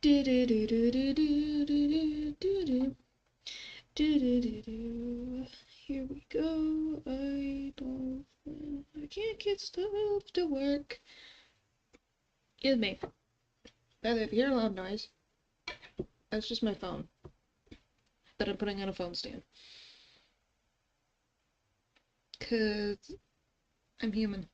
Do do do do do do do do do do do. Here we go. I can't get stuff to work. Excuse me. By the way, if you hear a loud noise, that's just my phone that I'm putting on a phone stand. 'Cause I'm human.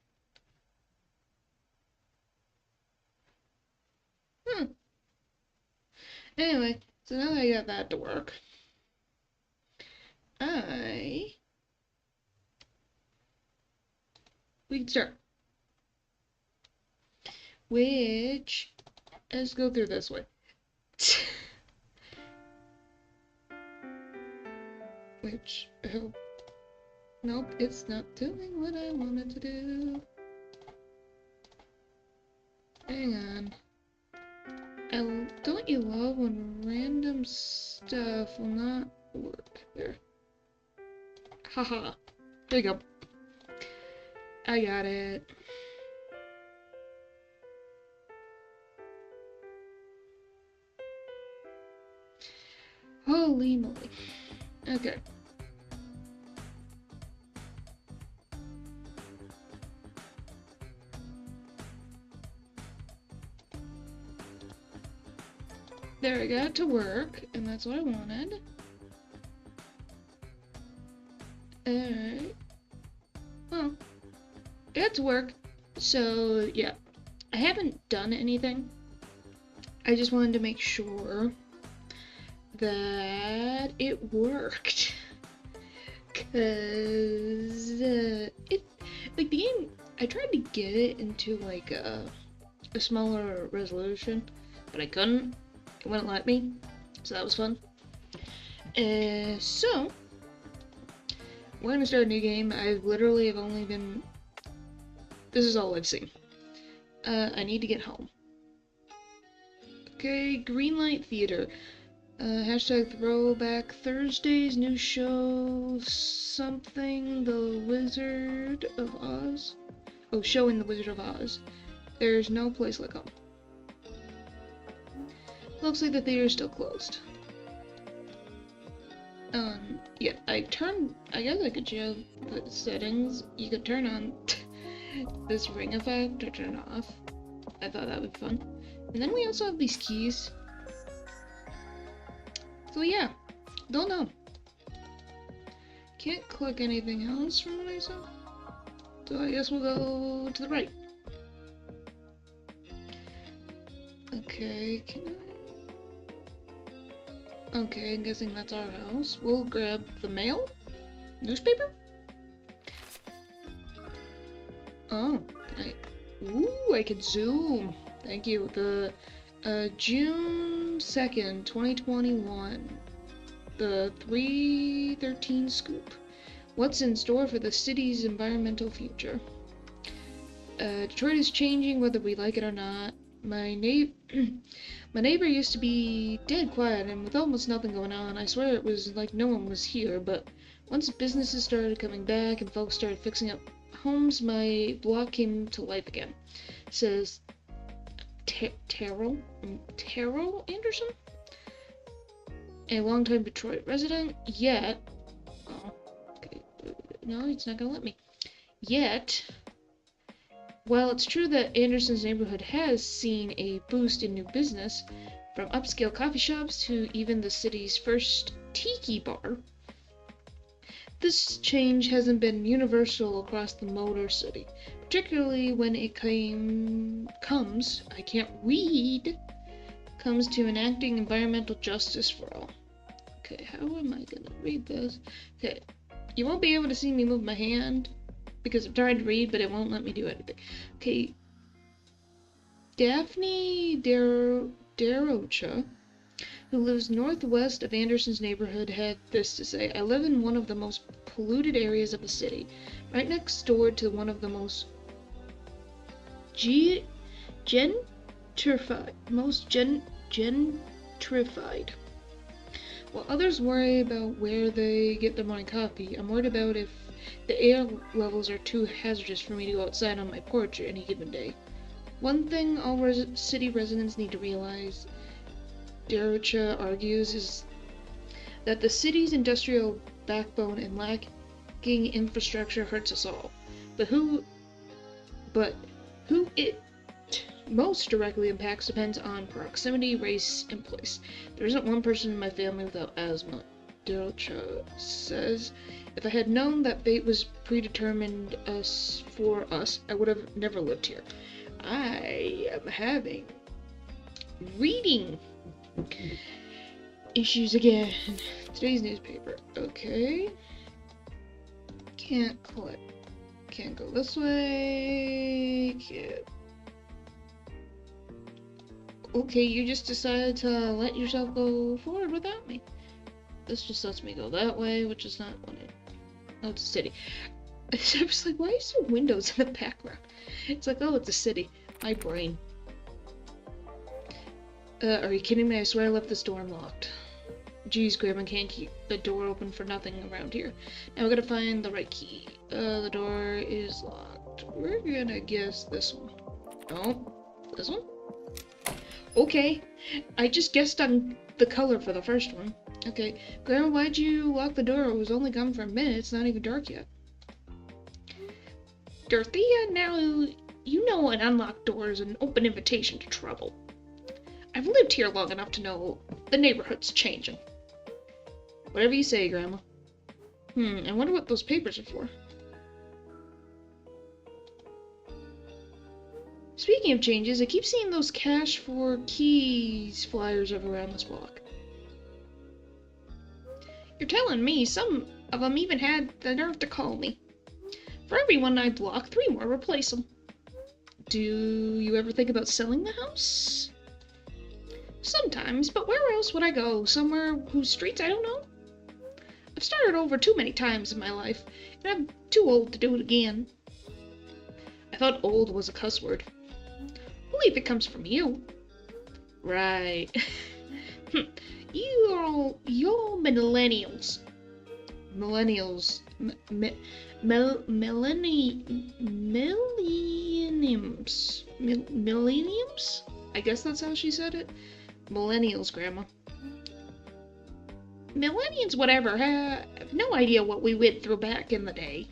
Anyway, so now that I got that to work, we can start. Which, let's go through this way. Which, oh, nope, it's not doing what I wanted to do. Hang on. Don't you love when random stuff will not work? There. Haha. There you go. I got it. Holy moly. Okay. There, I got it to work, and that's what I wanted. Alright. Well, I got to work, so yeah. I haven't done anything. I just wanted to make sure that it worked. Cause the game, I tried to get it into like a smaller resolution, but I couldn't. It wouldn't let me, so that was fun. So we're gonna start a new game. I literally have only been. This is all I've seen. I need to get home. Okay, Greenlight Theater. Hashtag Throwback Thursdays, new show, something, The Wizard of Oz. Oh, showing The Wizard of Oz. There's no place like home. Looks like the theater's still closed. Yeah, I guess I could show the settings. You could turn on this ring effect or turn it off. I thought that would be fun. And then we also have these keys. So yeah, don't know. Can't click anything else from what I saw. So I guess we'll go to the right. Okay, Okay, I'm guessing that's our house. We'll grab the mail? Newspaper? Oh, ooh, I can zoom. Thank you. The June 2nd, 2021. The 313 scoop. What's in store for the city's environmental future? Detroit is changing whether we like it or not. My neighbor used to be dead quiet and with almost nothing going on. I swear it was like no one was here, but once businesses started coming back and folks started fixing up homes, my block came to life again. Says Terrell Anderson? A longtime Detroit resident, yet... Oh, okay. No, it's not gonna let me. Yet... While it's true that Anderson's neighborhood has seen a boost in new business, from upscale coffee shops to even the city's first tiki bar, this change hasn't been universal across the Motor City, particularly when it comes to enacting environmental justice for all. Okay, how am I gonna read this? Okay, you won't be able to see me move my hand, because I'm trying to read, but it won't let me do anything. Okay. Daphne Derocha, who lives northwest of Anderson's neighborhood, had this to say: I live in one of the most polluted areas of the city, right next door to one of the most gentrified. While others worry about where they get their morning coffee, I'm worried about if the air levels are too hazardous for me to go outside on my porch any given day. One thing all city residents need to realize Derocha argues is that the city's industrial backbone and lacking infrastructure hurts us all. But who it most directly impacts depends on proximity, race, and place. There isn't one person in my family without asthma, Derocha says. If I had known that fate was predetermined for us, I would have never lived here. I am having reading issues again. Today's newspaper. Okay. Can't click. Can't go this way. Can't. Okay, you just decided to let yourself go forward without me. This just lets me go that way, which is not what it... Oh, it's a city. I was like, why is there windows in the background? It's like, oh, it's a city. My brain. Are you kidding me? I swear I left this door unlocked. Geez, Grandma can't keep the door open for nothing around here. Now we gotta find the right key. The door is locked. We're gonna guess this one. No, this one? Okay, I just guessed on the color for the first one. Okay, Grandma, why'd you lock the door? It was only gone for a minute. It's not even dark yet. Dorothea, now you know an unlocked door is an open invitation to trouble. I've lived here long enough to know the neighborhood's changing. Whatever you say, Grandma. I wonder what those papers are for. Speaking of changes, I keep seeing those cash for keys flyers everywhere on this block. You're telling me some of them even had the nerve to call me. For every one I block, 3 more replace them. Do you ever think about selling the house? Sometimes, but where else would I go? Somewhere whose streets I don't know? I've started over too many times in my life, and I'm too old to do it again. I thought old was a cuss word. Believe it comes from you. Right. You're millennials. Millennials. Millenniums? I guess that's how she said it. Millennials, Grandma. Millennials, whatever. Have no idea what we went through back in the day.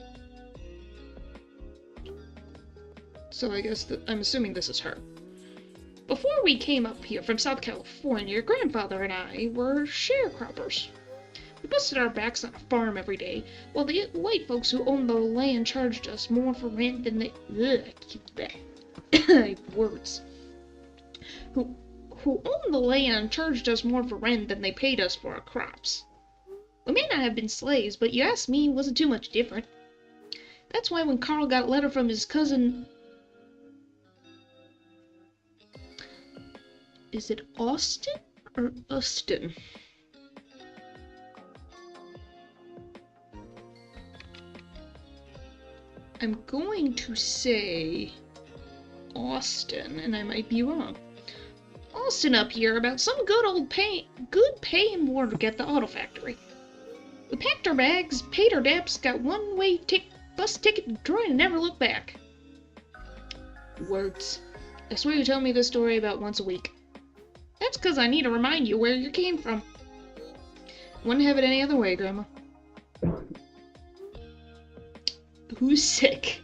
So I guess I'm assuming this is her. Before we came up here from South California, your grandfather and I were sharecroppers. We busted our backs on a farm every day, while the white folks who owned the land charged us more for rent than they... words. Who owned the land charged us more for rent than they paid us for our crops. We may not have been slaves, but you ask me, it wasn't too much different. That's why when Carl got a letter from his cousin... Is it Austin or Austin? I'm going to say Austin, and I might be wrong. Austin up here about some good pay and more to get the auto factory. We packed our bags, paid our debts, got one-way bus ticket to Detroit and never looked back. Words. I swear you tell me this story about once a week. That's because I need to remind you where you came from. Wouldn't have it any other way, Grandma. Who's sick?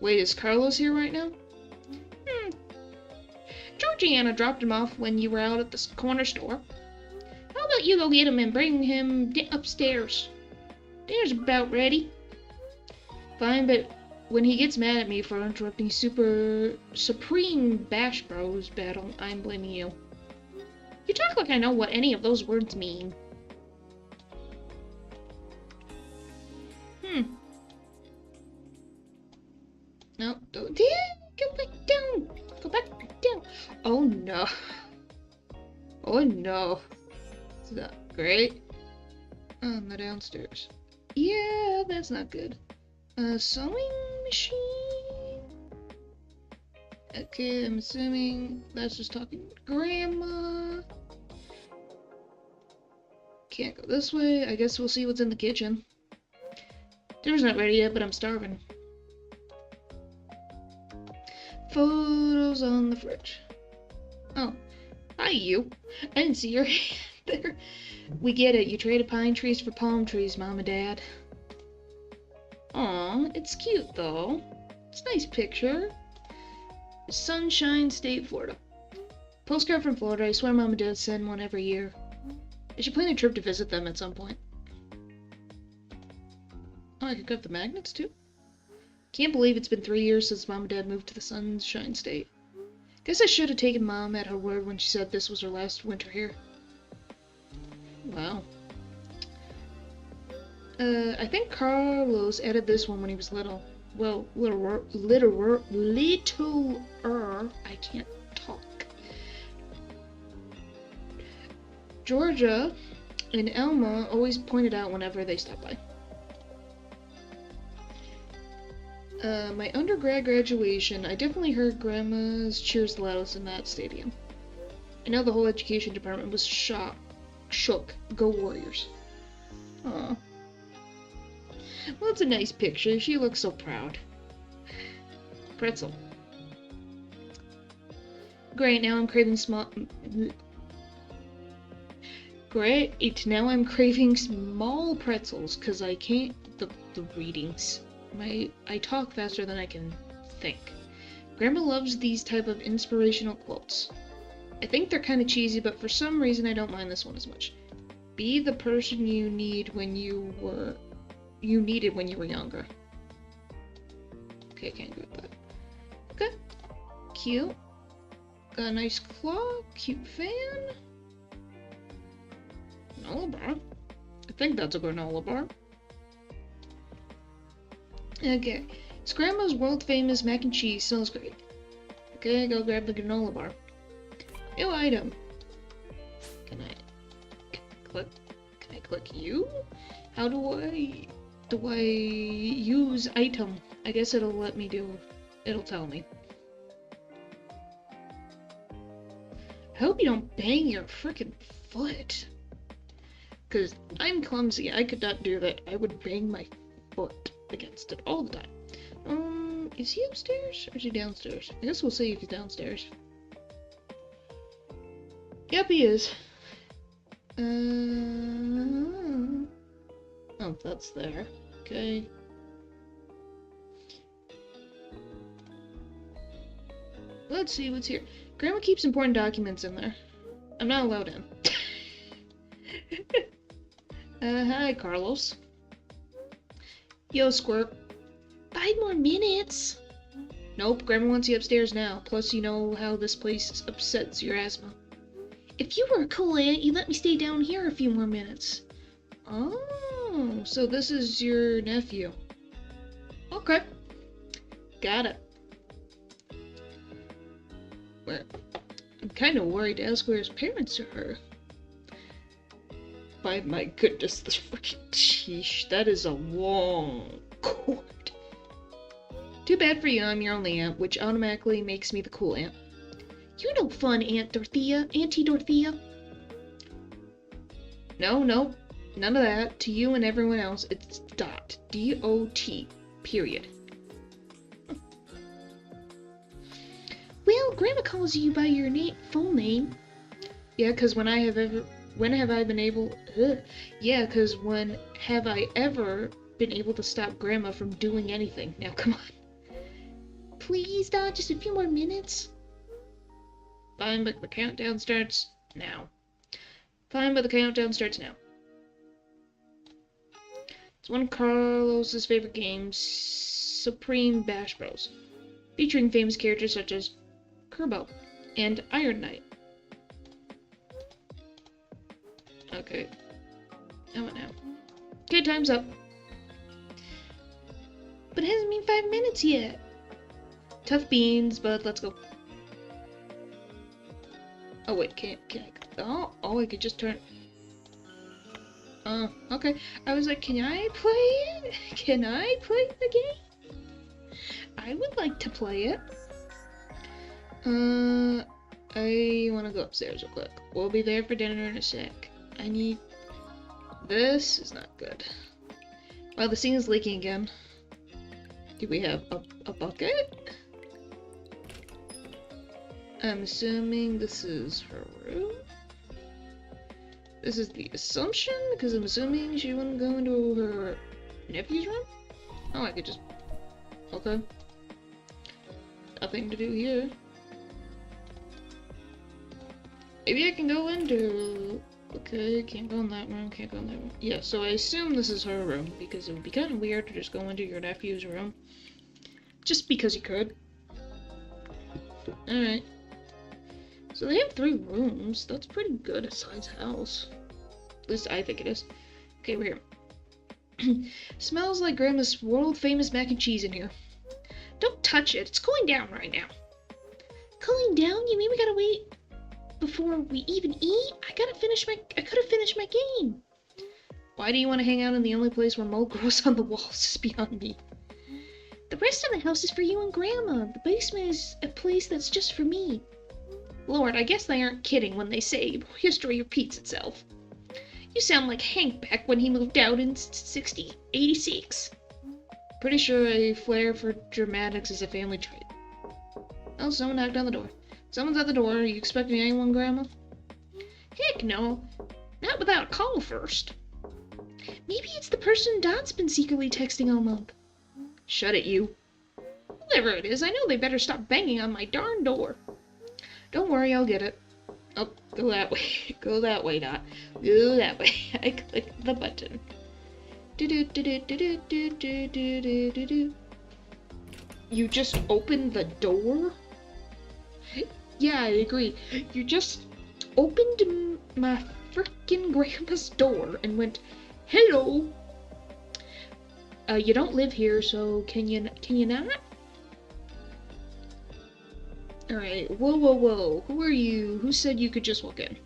Wait, is Carlos here right now? Georgiana dropped him off when you were out at the corner store. How about you go get him and bring him upstairs? Dinner's about ready. Fine, but when he gets mad at me for interrupting Supreme Bash Bros battle, I'm blaming you. You talk like I know what any of those words mean. No, don't. Go back down. Go back down. Oh no. Oh no. Is that great? On the downstairs. Yeah, that's not good. Sewing machine. Okay, I'm assuming that's just talking to Grandma. Can't go this way. I guess we'll see what's in the kitchen. Dinner's not ready yet, but I'm starving. Photos on the fridge. Oh, Hi, you. I didn't see your hand there. We get it. You traded pine trees for palm trees, Mom and Dad. Aw, it's cute, though. It's a nice picture. Sunshine State, Florida. Postcard from Florida. I swear Mom and Dad send one every year. I should plan a trip to visit them at some point. Oh, I could grab the magnets, too? Can't believe it's been 3 years since Mom and Dad moved to the Sunshine State. Guess I should have taken Mom at her word when she said this was her last winter here. Wow. I think Carlos added this one when he was little. Well, littler, I can't talk. Georgia and Elma always pointed out whenever they stopped by. My undergrad graduation, I definitely heard Grandma's cheers the loudest in that stadium. I know the whole education department was shook. Go Warriors. Aw. Well, it's a nice picture. She looks so proud. Pretzel. Great, now I'm craving Great, now I'm craving small pretzels, because I can't... the readings. I talk faster than I can think. Grandma loves these type of inspirational quotes. I think they're kind of cheesy, but for some reason I don't mind this one as much. Be the person you needed when you were younger. Okay, can't grab that. Okay. Cute. Got a nice clock, cute fan. Granola bar. I think that's a granola bar. Okay. It's Grandma's world famous mac and cheese. Smells great. Okay, go grab the granola bar. New item. Can I click you? How do I use item? I guess it'll let me it'll tell me. I hope you don't bang your frickin' foot. Cause I'm clumsy, I could not do that. I would bang my foot against it all the time. Is he upstairs or is he downstairs? I guess we'll see if he's downstairs. Yep, he is. Oh, that's there. Okay. Let's see what's here. Grandma keeps important documents in there. I'm not allowed in. Hi, Carlos. Yo, Squirt. 5 more minutes? Nope, Grandma wants you upstairs now. Plus, you know how this place upsets your asthma. If you were a cool aunt, you'd let me stay down here a few more minutes. Oh, so this is your nephew. Okay. Got it. Well, I'm kind of worried to ask where his parents are. By my goodness, this freaking sheesh. That is a long cord. Too bad for you, I'm your only aunt, which automatically makes me the cool aunt. You're no fun, Auntie Dorothea. No, none of that. To you and everyone else, it's Dot. D-O-T. Period. Well, Grandma calls you by your full name. Yeah, because when have I ever been able to stop Grandma from doing anything? Now, come on. Please, Dot, just a few more minutes. Fine, but the countdown starts now. It's one of Carlos's favorite games, Supreme Bash Bros, featuring famous characters such as Kerbo and Iron Knight. Okay. What now? Okay, time's up. But it hasn't been 5 minutes yet. Tough beans, but let's go. Oh wait, can I? Oh, I could just turn. Oh, okay. I was like, can I play it? Can I play the game? I would like to play it. I want to go upstairs real quick. We'll be there for dinner in a sec. This is not good. Wow, the scene is leaking again. Do we have a bucket? I'm assuming this is her room? This is the assumption, because I'm assuming she wouldn't go into her nephew's room? Oh, I could just... Okay. Nothing to do here. Maybe I can go into... Okay, can't go in that room, can't go in that room. Yeah, so I assume this is her room, because it would be kind of weird to just go into your nephew's room. Just because you could. Alright. So they have 3 rooms. That's pretty good a size house. At least I think it is. Okay, we're here. Smells like Grandma's world-famous mac and cheese in here. Don't touch it. It's cooling down right now. Cooling down? You mean we gotta wait before we even eat? I could've finished my game. Why do you want to hang out in the only place where mold grows on the walls is beyond me. The rest of the house is for you and Grandma. The basement is a place that's just for me. Lord, I guess they aren't kidding when they say history repeats itself. You sound like Hank back when he moved out in 86. Pretty sure a flair for dramatics is a family trait. Oh, someone knocked on the door. Someone's at the door. Are you expecting anyone, Grandma? Heck no. Not without a call first. Maybe it's the person Dot's been secretly texting all month. Shut it, you. Whoever it is, I know they better stop banging on my darn door. Don't worry, I'll get it. Oh, go that way. Go that way, Dot. Go that way. I clicked the button. You just opened the door? Yeah, I agree. You just opened my frickin' grandma's door and went, hello. You don't live here, so can you not? Alright, whoa. Who are you? Who said you could just walk in?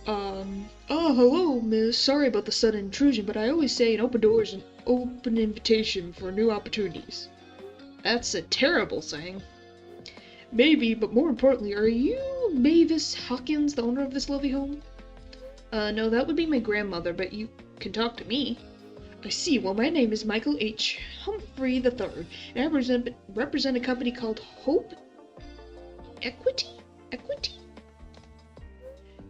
Oh, hello, miss. Sorry about the sudden intrusion, but I always say an open door is an open invitation for new opportunities. That's a terrible saying. Maybe, but more importantly, are you Mavis Hawkins, the owner of this lovely home? No, that would be my grandmother, but you can talk to me. I see. Well, my name is Michael H. Humphrey III, and I represent a company called Hope Equity?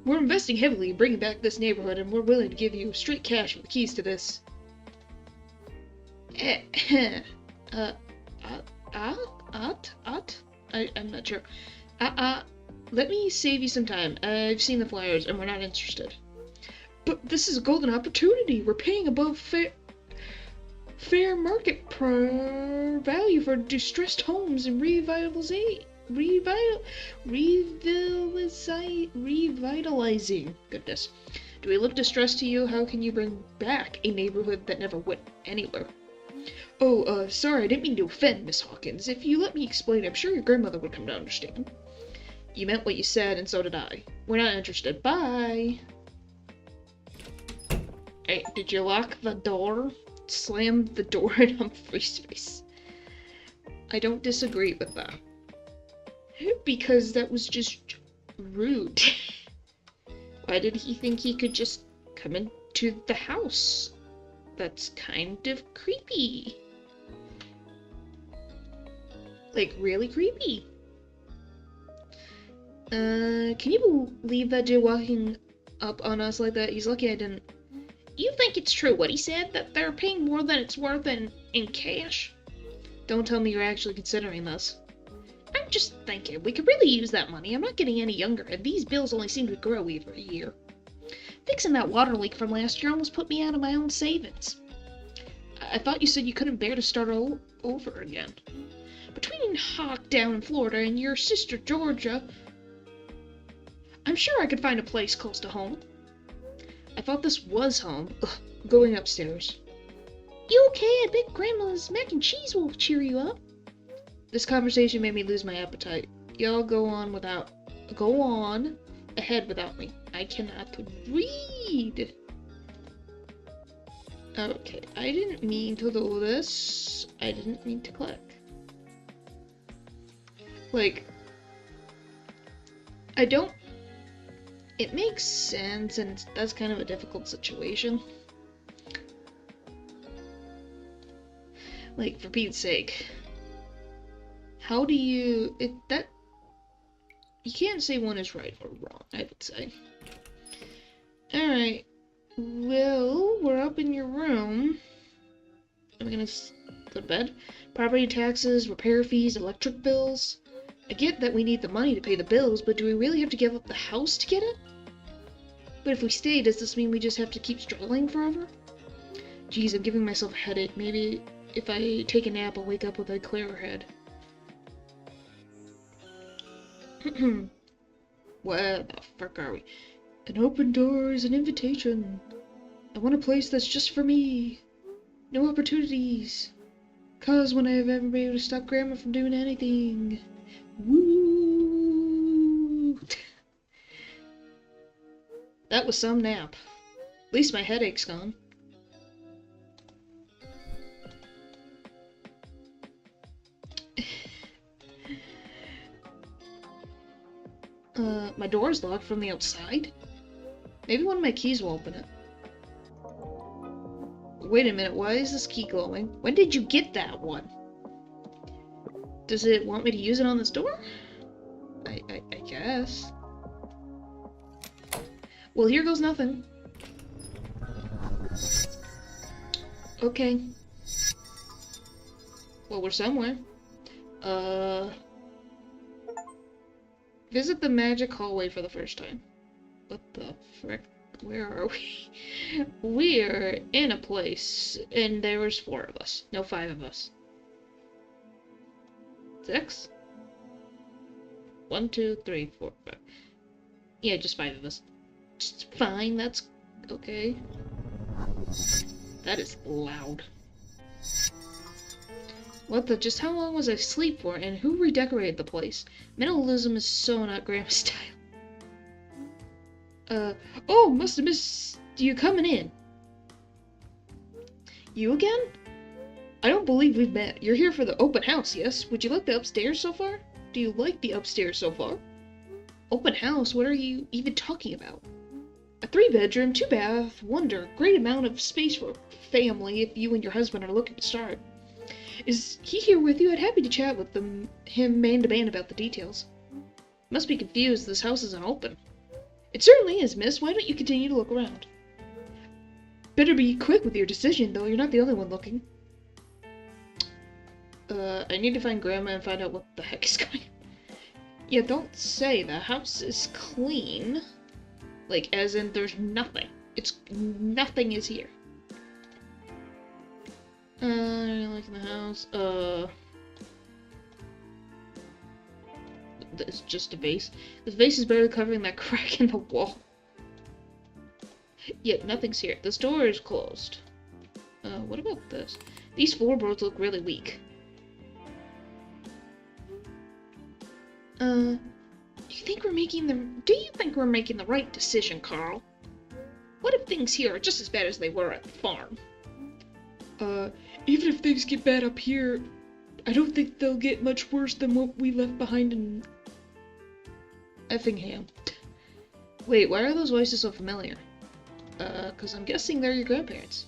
We're investing heavily in bringing back this neighborhood, and we're willing to give you straight cash for the keys to this. I'm not sure. Let me save you some time. I've seen the flyers, and we're not interested. But this is a golden opportunity. We're paying above fair market value for distressed homes and revitalizing. Goodness. Do we look distressed to you? How can you bring back a neighborhood that never went anywhere? Oh, sorry, I didn't mean to offend, Miss Hawkins. If you let me explain, I'm sure your grandmother would come to understand. You meant what you said, and so did I. We're not interested. Bye! Hey, did you lock the door? Slammed the door in Humphrey's face. I don't disagree with that. Because that was just rude. Why did he think he could just come into the house? That's kind of creepy. Like, really creepy. Can you believe that dude walking up on us like that? He's lucky I didn't. You think it's true what he said? That they're paying more than it's worth in cash? Don't tell me you're actually considering this. I'm just thinking, we could really use that money. I'm not getting any younger, and these bills only seem to grow every year. Fixing that water leak from last year almost put me out of my own savings. I thought you said you couldn't bear to start over again. Between Hawk down in Florida and your sister Georgia, I'm sure I could find a place close to home. I thought this was home. Ugh, going upstairs. You okay? I bet Grandma's mac and cheese will cheer you up. This conversation made me lose my appetite. Y'all go on ahead without me. I cannot read. Okay, I didn't mean to do this. I didn't mean to click. Like, it makes sense, and that's kind of a difficult situation. Like, for Pete's sake. How do you... You can't say one is right or wrong, I would say. Alright. Well, we're up in your room. Am I gonna go to bed? Property taxes, repair fees, electric bills. I get that we need the money to pay the bills, but do we really have to give up the house to get it? But if we stay, does this mean we just have to keep struggling forever? Geez, I'm giving myself a headache. Maybe if I take a nap, I'll wake up with a clearer head. Where the frick are we? An open door is an invitation. I want a place that's just for me. No opportunities. 'Cause when I have ever been able to stop Grandma from doing anything. Woo! That was some nap. At least my headache's gone. My door's locked from the outside? Maybe one of my keys will open it. Wait a minute, why is this key glowing? When did you get that one? Does it want me to use it on this door? I guess. Well, here goes nothing. Okay. Well, we're somewhere. Visit the magic hallway for the first time. What the frick? Where are we? We're in a place, and there was 4 of us. No, 5 of us. 6? 1, 2, 3, 4, 5. Yeah, just 5 of us. Just fine, that's okay. That is loud. What the? Just how long was I asleep for, and who redecorated the place? Minimalism is so not Grandma style. Oh, must have missed you coming in. You again? I don't believe we've met. You're here for the open house, yes? Would you like the upstairs so far? Do you like the upstairs so far? Open house? What are you even talking about? A 3-bedroom, 2-bath, wonder. Great amount of space for family if you and your husband are looking to start. Is he here with you? I'd happy to chat with him man to man about the details. Must be confused. This house isn't open. It certainly is, miss. Why don't you continue to look around? Better be quick with your decision, though. You're not the only one looking. I need to find Grandma and find out what the heck is going on. Yeah, don't say. The house is clean. Like, as in there's nothing. Nothing is here. I don't like the house. It's just a vase. This vase is barely covering that crack in the wall. Yep, nothing's here. This door is closed. What about this? These floorboards look really weak. Do you think we're making the right decision, Carl? What if things here are just as bad as they were at the farm? Even if things get bad up here, I don't think they'll get much worse than what we left behind in Effingham. Wait, why are those voices so familiar? 'Cause I'm guessing they're your grandparents.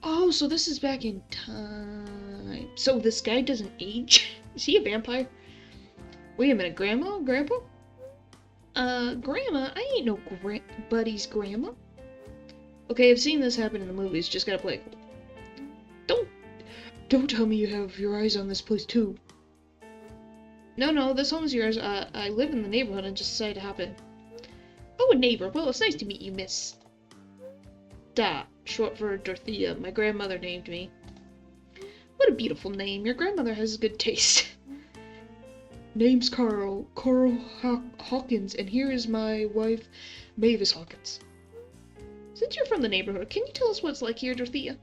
Oh, so this is back in time. So this guy doesn't age? Is he a vampire? Wait a minute, Grandma? Grandpa? Grandma? I ain't no buddy's grandma. Okay, I've seen this happen in the movies, just gotta play it cool. Don't tell me you have your eyes on this place too. No, this home's yours. I live in the neighborhood and just decided to hop in. Oh, a neighbor. Well, it's nice to meet you, Miss Dot, short for Dorothea. My grandmother named me. What a beautiful name. Your grandmother has good taste. Name's Carl Hawkins, and here is my wife, Mavis Hawkins. Since you're from the neighborhood, can you tell us what it's like here, Dorothea?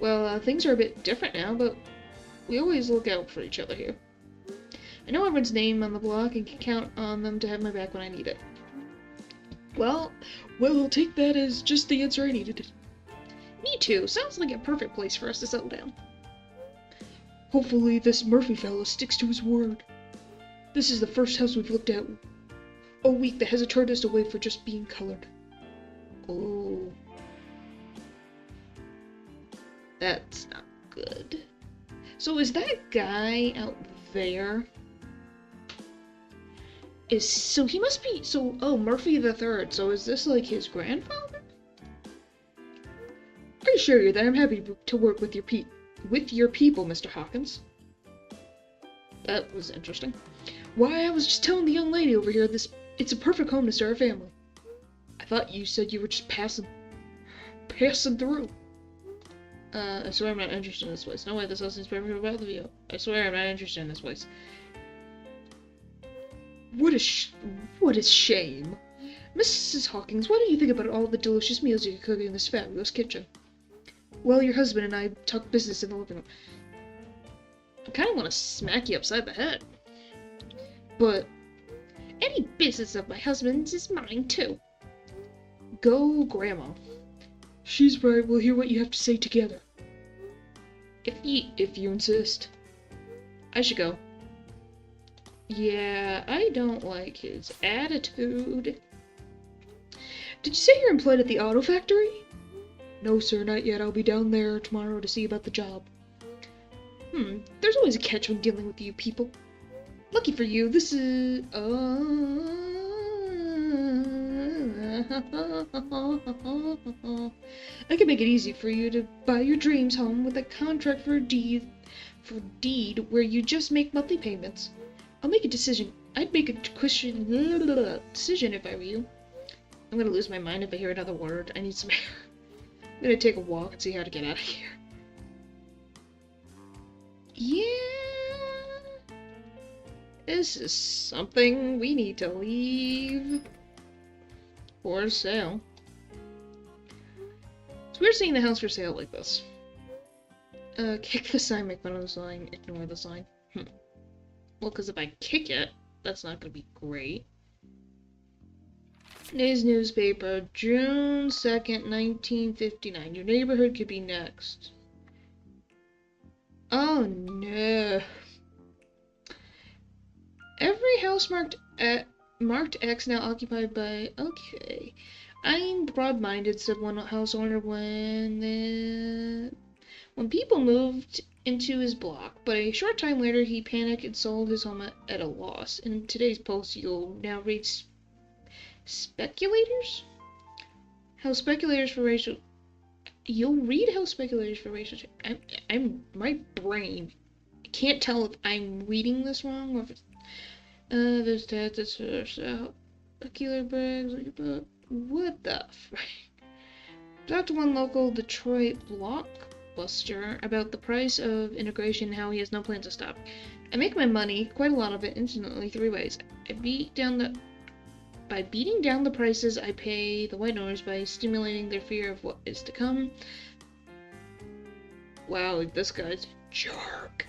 Well, things are a bit different now, but we always look out for each other here. I know everyone's name on the block and can count on them to have my back when I need it. Well, I'll take that as just the answer I needed. Me too. Sounds like a perfect place for us to settle down. Hopefully this Murphy fellow sticks to his word. This is the first house we've looked at all week that hasn't turned us away for just being colored. Oh. That's not good. So is that guy out there? So he must be, oh, Murphy the Third. So is this like his grandfather? I assure you that I'm happy to work with your people, Mr. Hawkins. That was interesting. Why, I was just telling the young lady over here it's a perfect home to start a family. I thought you said you were just passing through. I swear I'm not interested in this place. No way, this house seems perfect about the view. I swear I'm not interested in this place. What a shame. Mrs. Hawkins, what do you think about all the delicious meals you can cook in this fabulous kitchen? Well, your husband and I talk business in the living room. I kind of want to smack you upside the head. But any business of my husband's is mine, too. Go, Grandma. She's right. We'll hear what you have to say together. If you insist. I should go. Yeah, I don't like his attitude. Did you say you're employed at the auto factory? No, sir, not yet. I'll be down there tomorrow to see about the job. There's always a catch when dealing with you people. Lucky for you, this is... I can make it easy for you to buy your dreams home with a contract for deed where you just make monthly payments. I'll make a decision. I'd make a decision if I were you. I'm gonna lose my mind if I hear another word. I need some air. I'm gonna take a walk and see how to get out of here. Yeah. This is something we need to leave for sale. It's weird seeing the house for sale like this. Kick the sign, make fun of the sign, ignore the sign. Well, because if I kick it, that's not gonna be great. Today's newspaper, June 2nd, 1959. Your neighborhood could be next. Oh no. Every house marked X now occupied by... Okay. I'm broad-minded, said one house owner when people moved into his block, but a short time later he panicked and sold his home at a loss. In today's post, you'll now read speculators? How speculators for racial... You'll read how speculators for racial... my brain can't tell if I'm reading this wrong or if it's... there's that, that's specular bags, what the frick? Talked to one local Detroit blockbuster about the price of integration and how he has no plans to stop. I make my money, quite a lot of it, instantly 3 ways. By beating down the prices, I pay the white owners by stimulating their fear of what is to come. Wow, this guy's a jerk.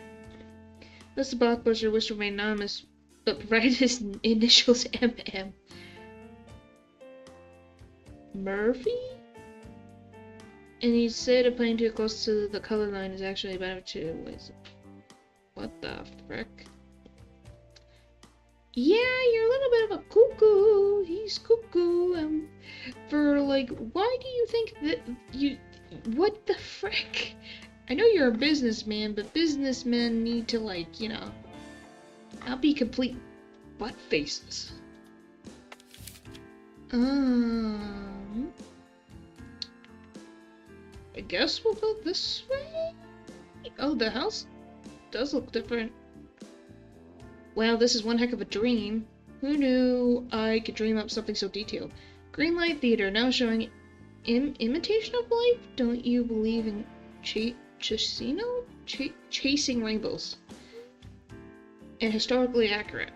Thus the blockbuster wished to remain anonymous, but provided his initials MM. Murphy? And he said a plane too close to the color line is actually better too. What the frick? Yeah, you're a little bit of a cuckoo. He's cuckoo. For like, why do you think that what the frick? I know you're a businessman, but businessmen need to, like, you know, not be complete butt faces. I guess we'll go this way? Oh, the house does look different. Wow, this is one heck of a dream. Who knew I could dream up something so detailed? Greenlight Theater, now showing imitation of life? Don't you believe in chasing rainbows? And historically accurate.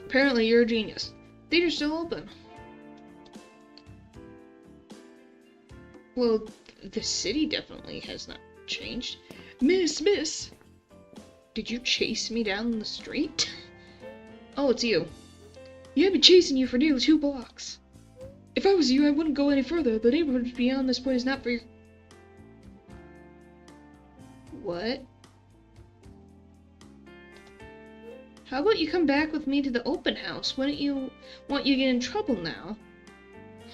Apparently you're a genius. Theater's still open. Well, the city definitely has not changed. Miss! Did you chase me down the street? Oh, it's you. Yeah, I've been chasing you for nearly 2 blocks. If I was you, I wouldn't go any further. The neighborhood beyond this point is not for your... What? How about you come back with me to the open house? Wouldn't you want you to get in trouble now?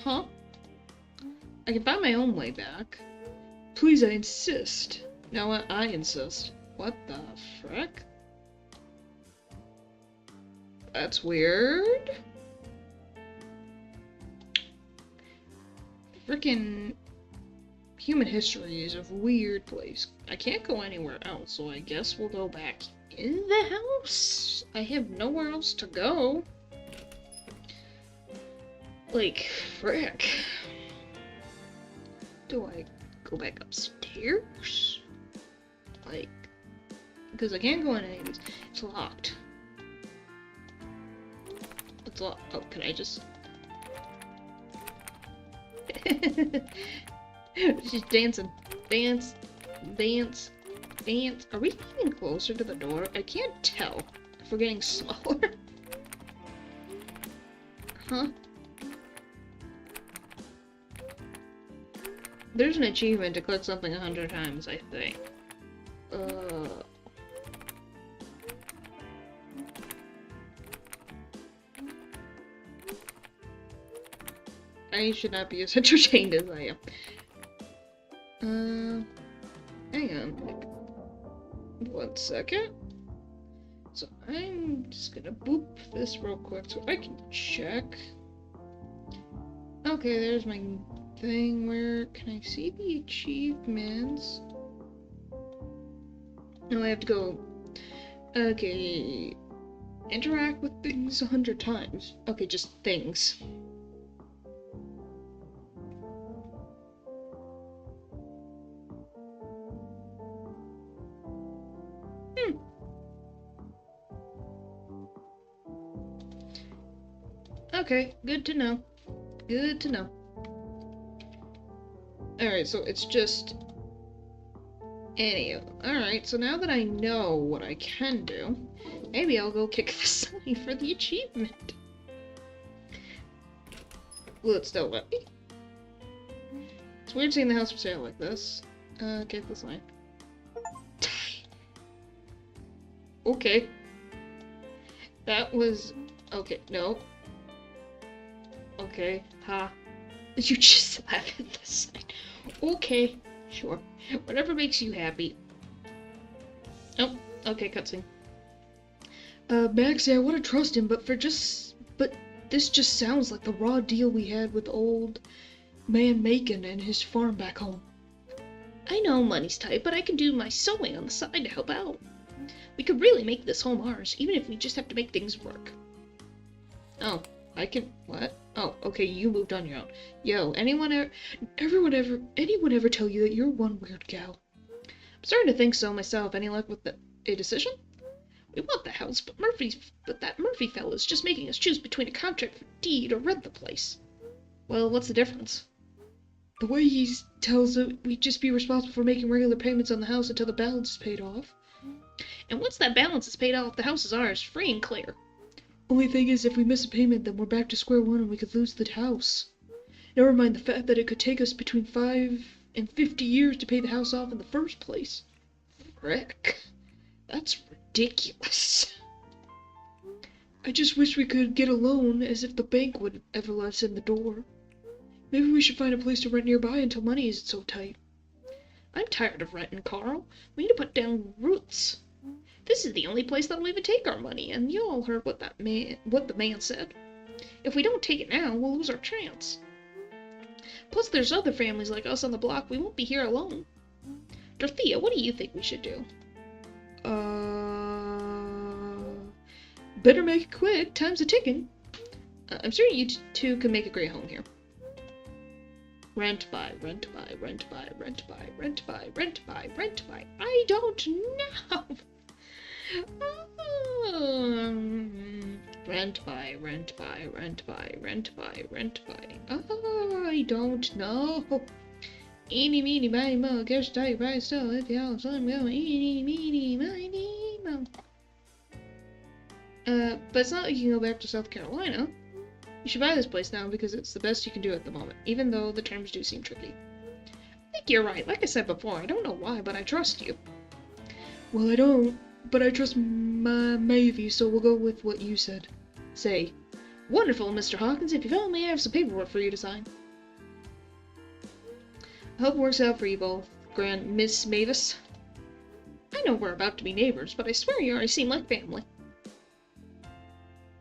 Huh? I can find my own way back. Please, I insist. No, I insist. What the frick? That's weird. Frickin' human history is a weird place. I can't go anywhere else, so I guess we'll go back in the house. I have nowhere else to go. Like, frick. Do I go back upstairs? Like, because I can't go in any of these. It's locked. It's locked. Oh, can I just... She's dancing. Dance. Dance. Dance. Are we getting closer to the door? I can't tell if we're getting smaller. Huh? There's an achievement to click something 100 times, I think. I should not be as entertained as I am. Hang on. 1 second. So I'm just gonna boop this real quick so I can check. Okay, there's my thing. Where can I see the achievements? No, I have to go. Okay. Interact with things 100 times. Okay, just things. Okay, good to know. Good to know. Alright, so it's just... Alright, so now that I know what I can do, maybe I'll go kick the sign for the achievement. Will it still let me? It's weird seeing the house for sale like this. Kick the sign. Okay. That was... Okay, no. Okay, ha. You just laugh at the sign. Okay, sure. Whatever makes you happy. Oh, okay, cutscene. Maxie, I want to trust him, but this just sounds like the raw deal we had with old man Macon and his farm back home. I know money's tight, but I can do my sewing on the side to help out. We could really make this home ours, even if we just have to make things work. Oh, I can... What? Oh, okay, you moved on your own. Yo, anyone ever tell you that you're one weird gal? I'm starting to think so myself. Any luck with a decision? We want the house, but that Murphy fella's just making us choose between a contract for deed or rent the place. Well, what's the difference? The way he tells it, we'd just be responsible for making regular payments on the house until the balance is paid off. And once that balance is paid off, the house is ours, free and clear. Only thing is, if we miss a payment, then we're back to square one and we could lose the house. Never mind the fact that it could take us between 5 and 50 years to pay the house off in the first place. Frick. That's ridiculous. I just wish we could get a loan, as if the bank would ever let us in the door. Maybe we should find a place to rent nearby until money isn't so tight. I'm tired of renting, Carl. We need to put down roots. This is the only place that'll even take our money, and you all heard what the man said. If we don't take it now, we'll lose our chance. Plus, there's other families like us on the block. We won't be here alone. Dorothea, what do you think we should do? Better make it quick. Time's a-ticking. I'm certain you two can make a great home here. Rent by. I don't know. Rent by. I don't know. Eeny, meeny, miny, mo. Guess tell you right so if y'all son go. Eeny, meeny, miny, mo. But it's not like you can go back to South Carolina. You should buy this place now because it's the best you can do at the moment, even though the terms do seem tricky. I think you're right. Like I said before, I don't know why, but I trust you. Well, I don't. But I trust my Mavie, so we'll go with what you said. Say, wonderful, Mr. Hawkins. If you only have some paperwork for you to sign. I hope it works out for you both. Grand Miss Mavis. I know we're about to be neighbors, but I swear you already seem like family.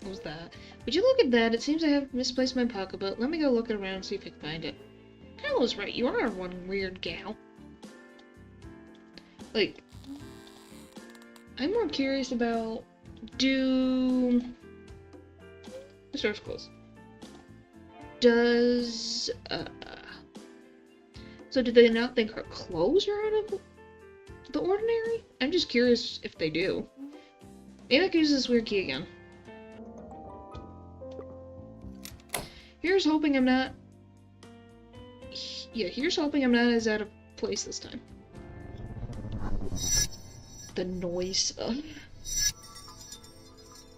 What was that? Would you look at that? It seems I have misplaced my pocketbook. Let me go look around and see if I can find it. Carol's right, you are one weird gal. Like, I'm more curious about, the store's closed. So did they not think her clothes are out of the ordinary? I'm just curious if they do. Maybe I could use this weird key again. Here's hoping I'm not... Yeah, here's hoping I'm not as out of place this time. The noise stuff.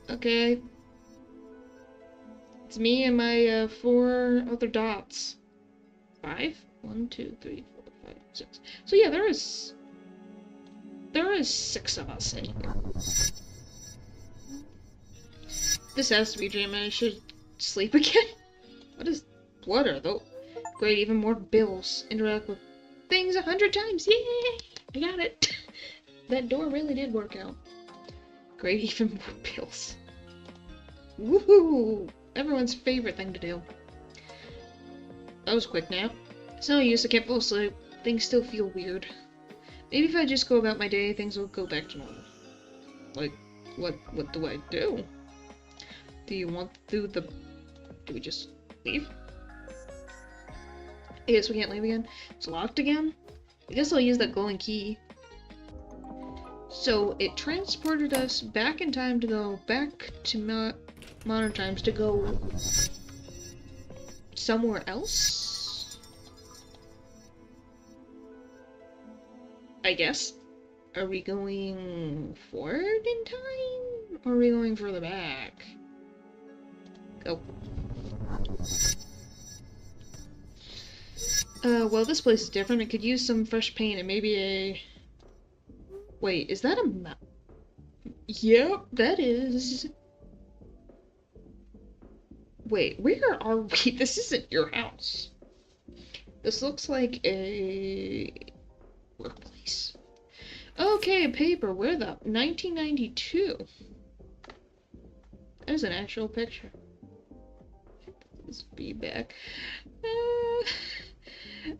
Okay. It's me and my 4 other dots. 5? 1, 2, 3, 4, 5, 6. So yeah, there is 6 of us in here. This has to be a dream. I should sleep again. What are those? Great, even more bills. Interact with things 100 times. Yay! I got it. That door really did work out. Great, even more bills. Woohoo! Everyone's favorite thing to do. That was quick now. It's no use, I can't fall asleep. Things still feel weird. Maybe if I just go about my day, things will go back to normal. Like, what do I do? Do you want through the... Do we just leave? I guess we can't leave again. It's locked again? I guess I'll use that glowing key. So, it transported us back in time to go back to modern times to go somewhere else? I guess. Are we going forward in time? Or are we going further back? Go. Well, this place is different. It could use some fresh paint and maybe a... Wait, is that a map? Yep, that is... Wait, where are we? This isn't your house. This looks like a... workplace. Okay, paper. Where the... 1992. That is an actual picture. Let's be back.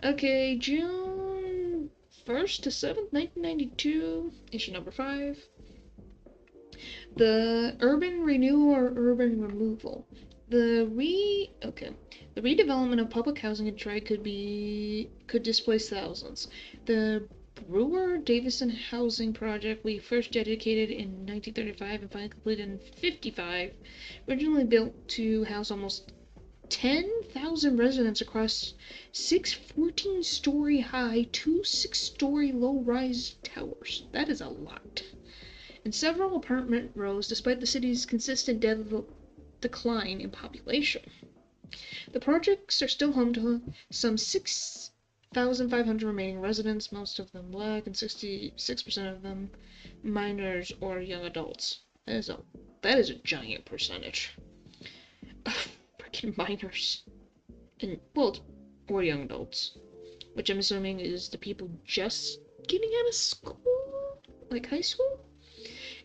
Okay, June 1st to 7th, 1992, issue number 5. The urban renewal or urban removal. The redevelopment of public housing in Troy could displace thousands. The Brewer Davison housing project we first dedicated in 1935 and finally completed in 55, originally built to house almost 10,000 residents across 6 14-story high, 2 6-story low-rise towers. That is a lot. And several apartment rows, despite the city's consistent decline in population. The projects are still home to some 6,500 remaining residents, most of them black, and 66% of them minors or young adults. That is a giant percentage. Minors and or young adults, which I'm assuming is the people just getting out of school, like high school,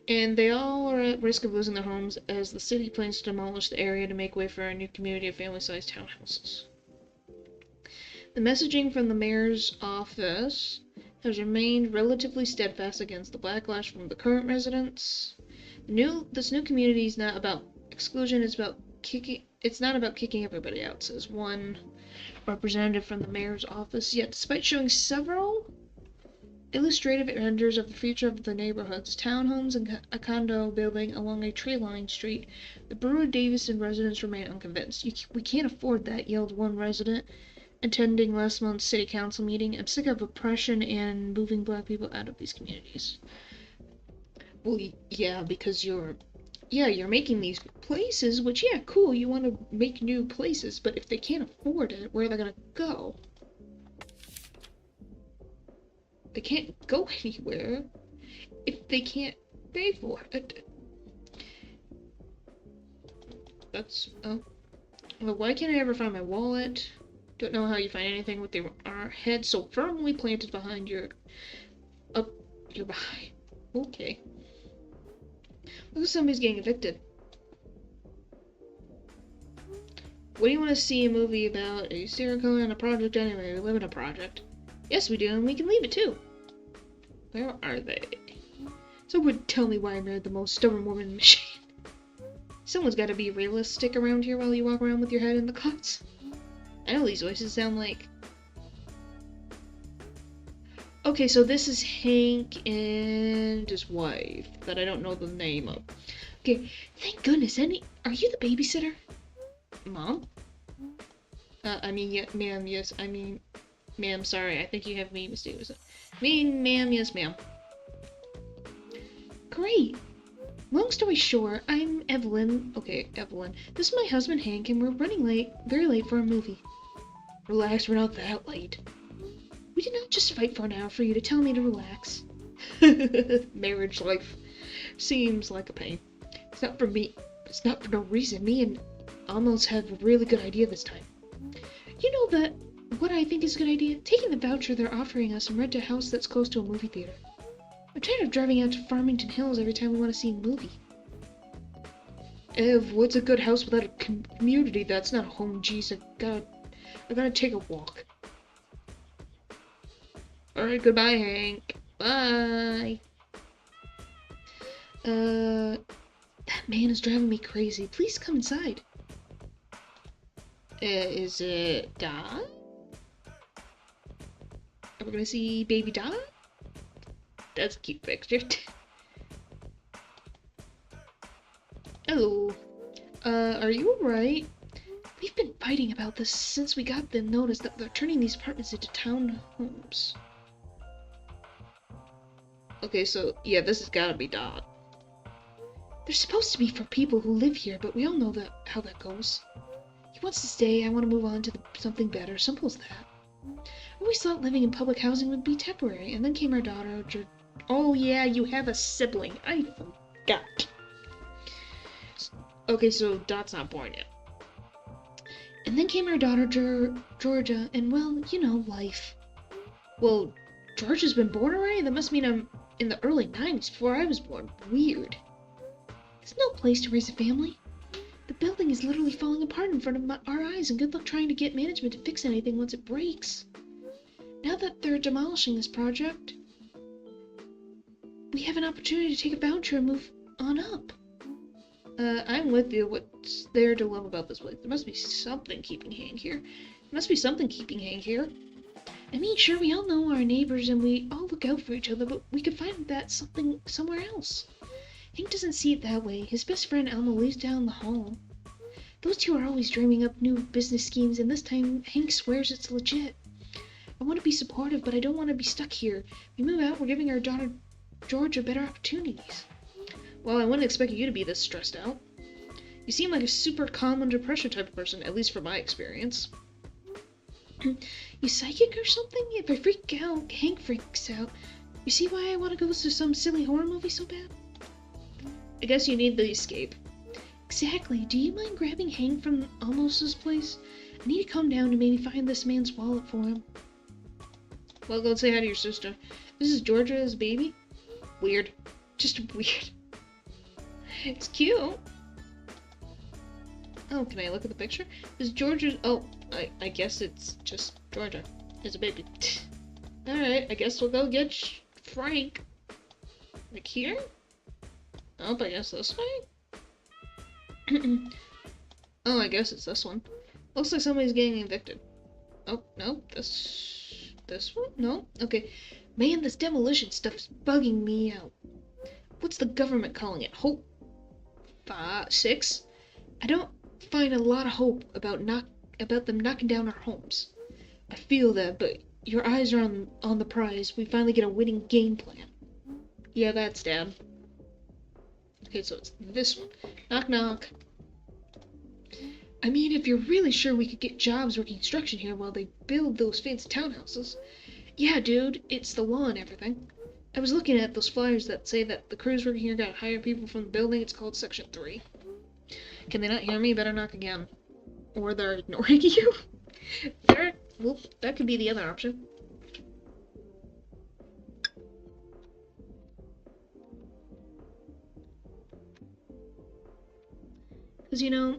and they all are at risk of losing their homes as the city plans to demolish the area to make way for a new community of family-sized townhouses. The messaging from the mayor's office has remained relatively steadfast against the backlash from the current residents. This new community is not about exclusion, it's not about kicking everybody out, says one representative from the mayor's office. Yet, despite showing several illustrative renders of the future of the neighborhoods, townhomes, and a condo building along a tree-lined street, the Brewer-Davison residents remain unconvinced. We can't afford that, yelled one resident, attending last month's city council meeting. I'm sick of oppression and moving black people out of these communities. Well, yeah, because you're making these places, which, yeah, cool, you want to make new places, but if they can't afford it, where are they gonna go? They can't go anywhere if they can't pay for it. Well, why can't I ever find my wallet? Don't know how you find anything with the our heads so firmly planted behind your behind. Okay. Look if somebody's getting evicted. What do you want to see a movie about? A serial killer and a project anyway? We live in a project. Yes, we do, and we can leave it too. Where are they? Someone tell me why I married the most stubborn woman in the machine. Someone's got to be realistic around here while you walk around with your head in the clouds. I know these voices sound like... Okay, so this is Hank and his wife that I don't know the name of. Okay, thank goodness. Are you the babysitter? Mom? Ma'am, yes, ma'am, sorry, I think you have me mistaken. Ma'am, yes, ma'am. Great. Long story short, I'm Evelyn. Okay, Evelyn. This is my husband, Hank, and we're running late, very late for a movie. Relax, we're not that late. We did not just fight for an hour for you to tell me to relax. Marriage life seems like a pain. It's not for me. It's not for no reason. Me and almost have a really good idea this time. You know that what I think is a good idea? Taking the voucher they're offering us and rent a house that's close to a movie theater. I'm tired of driving out to Farmington Hills every time we want to see a movie. Ev, what's a good house without a community? That's not a home. Jeez, I gotta take a walk. Alright, goodbye, Hank. Bye. That man is driving me crazy. Please come inside. Is it Dot? Are we gonna see baby Dot? That's a cute picture. Hello. Are you alright? We've been fighting about this since we got the notice that they're turning these apartments into townhomes. Okay, so, yeah, this has gotta be Dot. They're supposed to be for people who live here, but we all know how that goes. He wants to stay, I want to move on to something better, simple as that. I always thought living in public housing would be temporary, and then came our daughter, Oh yeah, you have a sibling, I forgot. Okay, so Dot's not born yet. And then came our daughter, Georgia, and well, you know, life. Well, Georgia's been born already? That must mean I'm in the early 90s before I was born. Weird. There's no place to raise a family. The building is literally falling apart in front of our eyes, and good luck trying to get management to fix anything once it breaks. Now that they're demolishing this project, we have an opportunity to take a voucher and move on up. I'm with you. What's there to love about this place? There must be something keeping Hank here. I mean, sure, we all know our neighbors and we all look out for each other, but we could find that something somewhere else. Hank doesn't see it that way. His best friend Elmo lives down the hall. Those two are always dreaming up new business schemes, and this time Hank swears it's legit. I want to be supportive, but I don't want to be stuck here. We move out, we're giving our daughter Georgia better opportunities. Well, I wouldn't expect you to be this stressed out. You seem like a super calm under pressure type of person, at least from my experience. You psychic or something? If I freak out, Hank freaks out. You see why I want to go to some silly horror movie so bad? I guess you need the escape. Exactly. Do you mind grabbing Hank from Almost's place? I need to come down and maybe find this man's wallet for him. Well, go say hi to your sister. This is Georgia's baby? Weird. Just weird. It's cute. Oh, can I look at the picture? Is Georgia... Oh, I guess it's just Georgia. It's a baby. Alright, I guess we'll go get Frank. Like here? Oh, I guess this way? Oh, I guess it's this one. Looks like somebody's getting evicted. Oh, no. This one? No? Okay. Man, this demolition stuff's bugging me out. What's the government calling it? Hope? 6? I don't find a lot of hope about them knocking down our homes. I feel that, but your eyes are on the prize. We finally get a winning game plan. Yeah, that's Dad. Okay, so it's this one. Knock, knock. I mean, if you're really sure we could get jobs working construction here while they build those fancy townhouses. Yeah, dude, it's the law and everything. I was looking at those flyers that say that the crews working here gotta hire people from the building. It's called Section 3. Can they not hear me? Better knock again. Or they're ignoring you. Well, that could be the other option. Because, you know,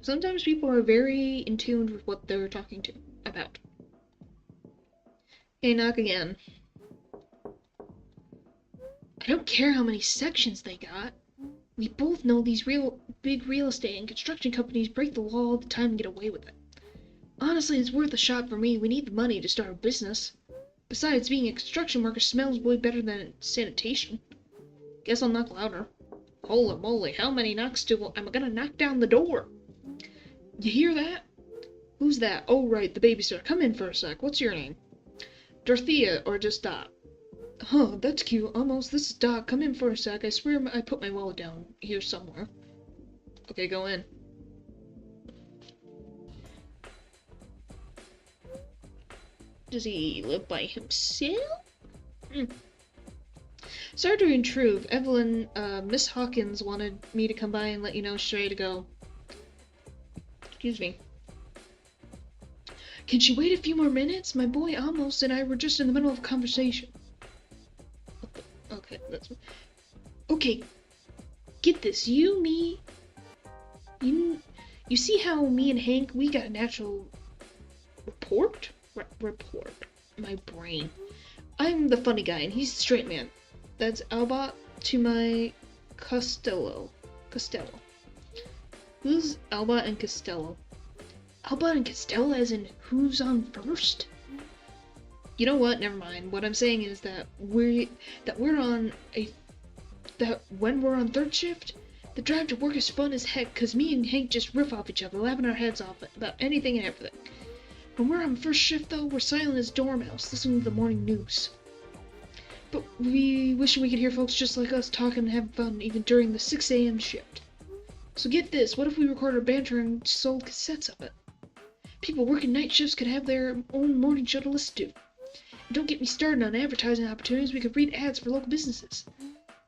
sometimes people are very in tune with what they're talking to about. Okay, knock again. I don't care how many sections they got. We both know these big real estate and construction companies break the law all the time and get away with it. Honestly, it's worth a shot for me. We need the money to start a business. Besides, being a construction worker smells way better than sanitation. Guess I'll knock louder. Holy moly, how many knocks am I gonna knock down the door? You hear that? Who's that? Oh, right, the babysitter. Come in for a sec. What's your name? Dorothea, or just Dot? Huh, that's cute. Almost. This is Dot. Come in for a sec. I swear I put my wallet down here somewhere. Okay, go in. Does he live by himself? Sorry to intrude. Evelyn, Miss Hawkins wanted me to come by and let you know she's ready to go. Excuse me. Can she wait a few more minutes? My boy Amos and I were just in the middle of a conversation. Okay, that's... Okay, get this. You see how me and Hank, we got a natural report? Report. My brain. I'm the funny guy, and he's the straight man. That's Albot to my Costello. Who's Albot and Costello? Albot and Costello as in who's on first? You know what? Never mind. What I'm saying is that when we're on third shift, the drive to work is fun as heck because me and Hank just riff off each other, laughing our heads off about anything and everything. When we're on first shift, though, we're silent as dormouse, listening to the morning news. But we wish we could hear folks just like us talking and having fun even during the 6 a.m. shift. So get this, what if we recorded our banter and sold cassettes of it? People working night shifts could have their own morning show to listen to. And don't get me started on advertising opportunities, we could read ads for local businesses.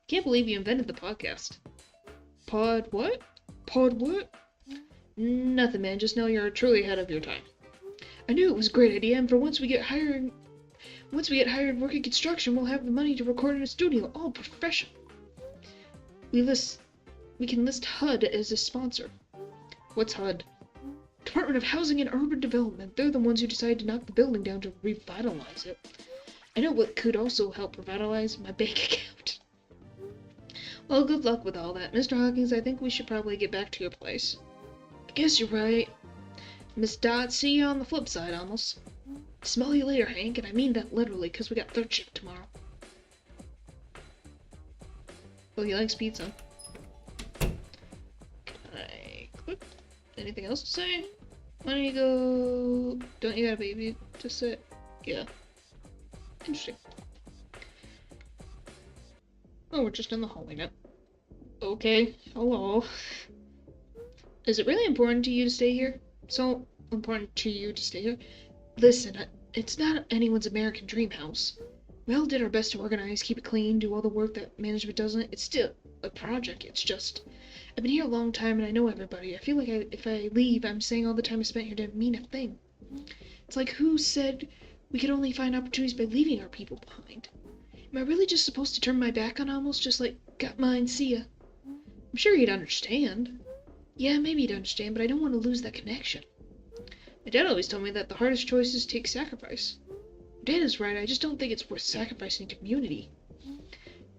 Can't believe you invented the podcast. Pod what? Nothing, man, just know you're truly ahead of your time. I knew it was a great idea, and for once we get hired working construction, we'll have the money to record in a studio, all professional. We can list HUD as a sponsor. What's HUD? Department of Housing and Urban Development. They're the ones who decided to knock the building down to revitalize it. I know what could also help revitalize my bank account. Well, good luck with all that. Mr. Hawkins, I think we should probably get back to your place. I guess you're right. Miss Dot, see you on the flip side, almost. Smell you later, Hank, and I mean that literally, because we got third shift tomorrow. Oh, he likes pizza. Can I click? Anything else to say? Why don't you go... Don't you got a baby to sit? Yeah. Interesting. Oh, we're just in the hallway now. Okay, hello. Is it really important to you to stay here? So important to you to stay here? Listen, it's not anyone's American dream house. We all did our best to organize, keep it clean, do all the work that management doesn't. It's still a project, it's just... I've been here a long time and I know everybody. I feel like if I leave, I'm saying all the time I spent here didn't mean a thing. It's like who said we could only find opportunities by leaving our people behind? Am I really just supposed to turn my back on almost just like, got mine, see ya? I'm sure he'd understand. Yeah, maybe he'd understand, but I don't want to lose that connection. My dad always told me that the hardest choices take sacrifice. Dad is right, I just don't think it's worth sacrificing community.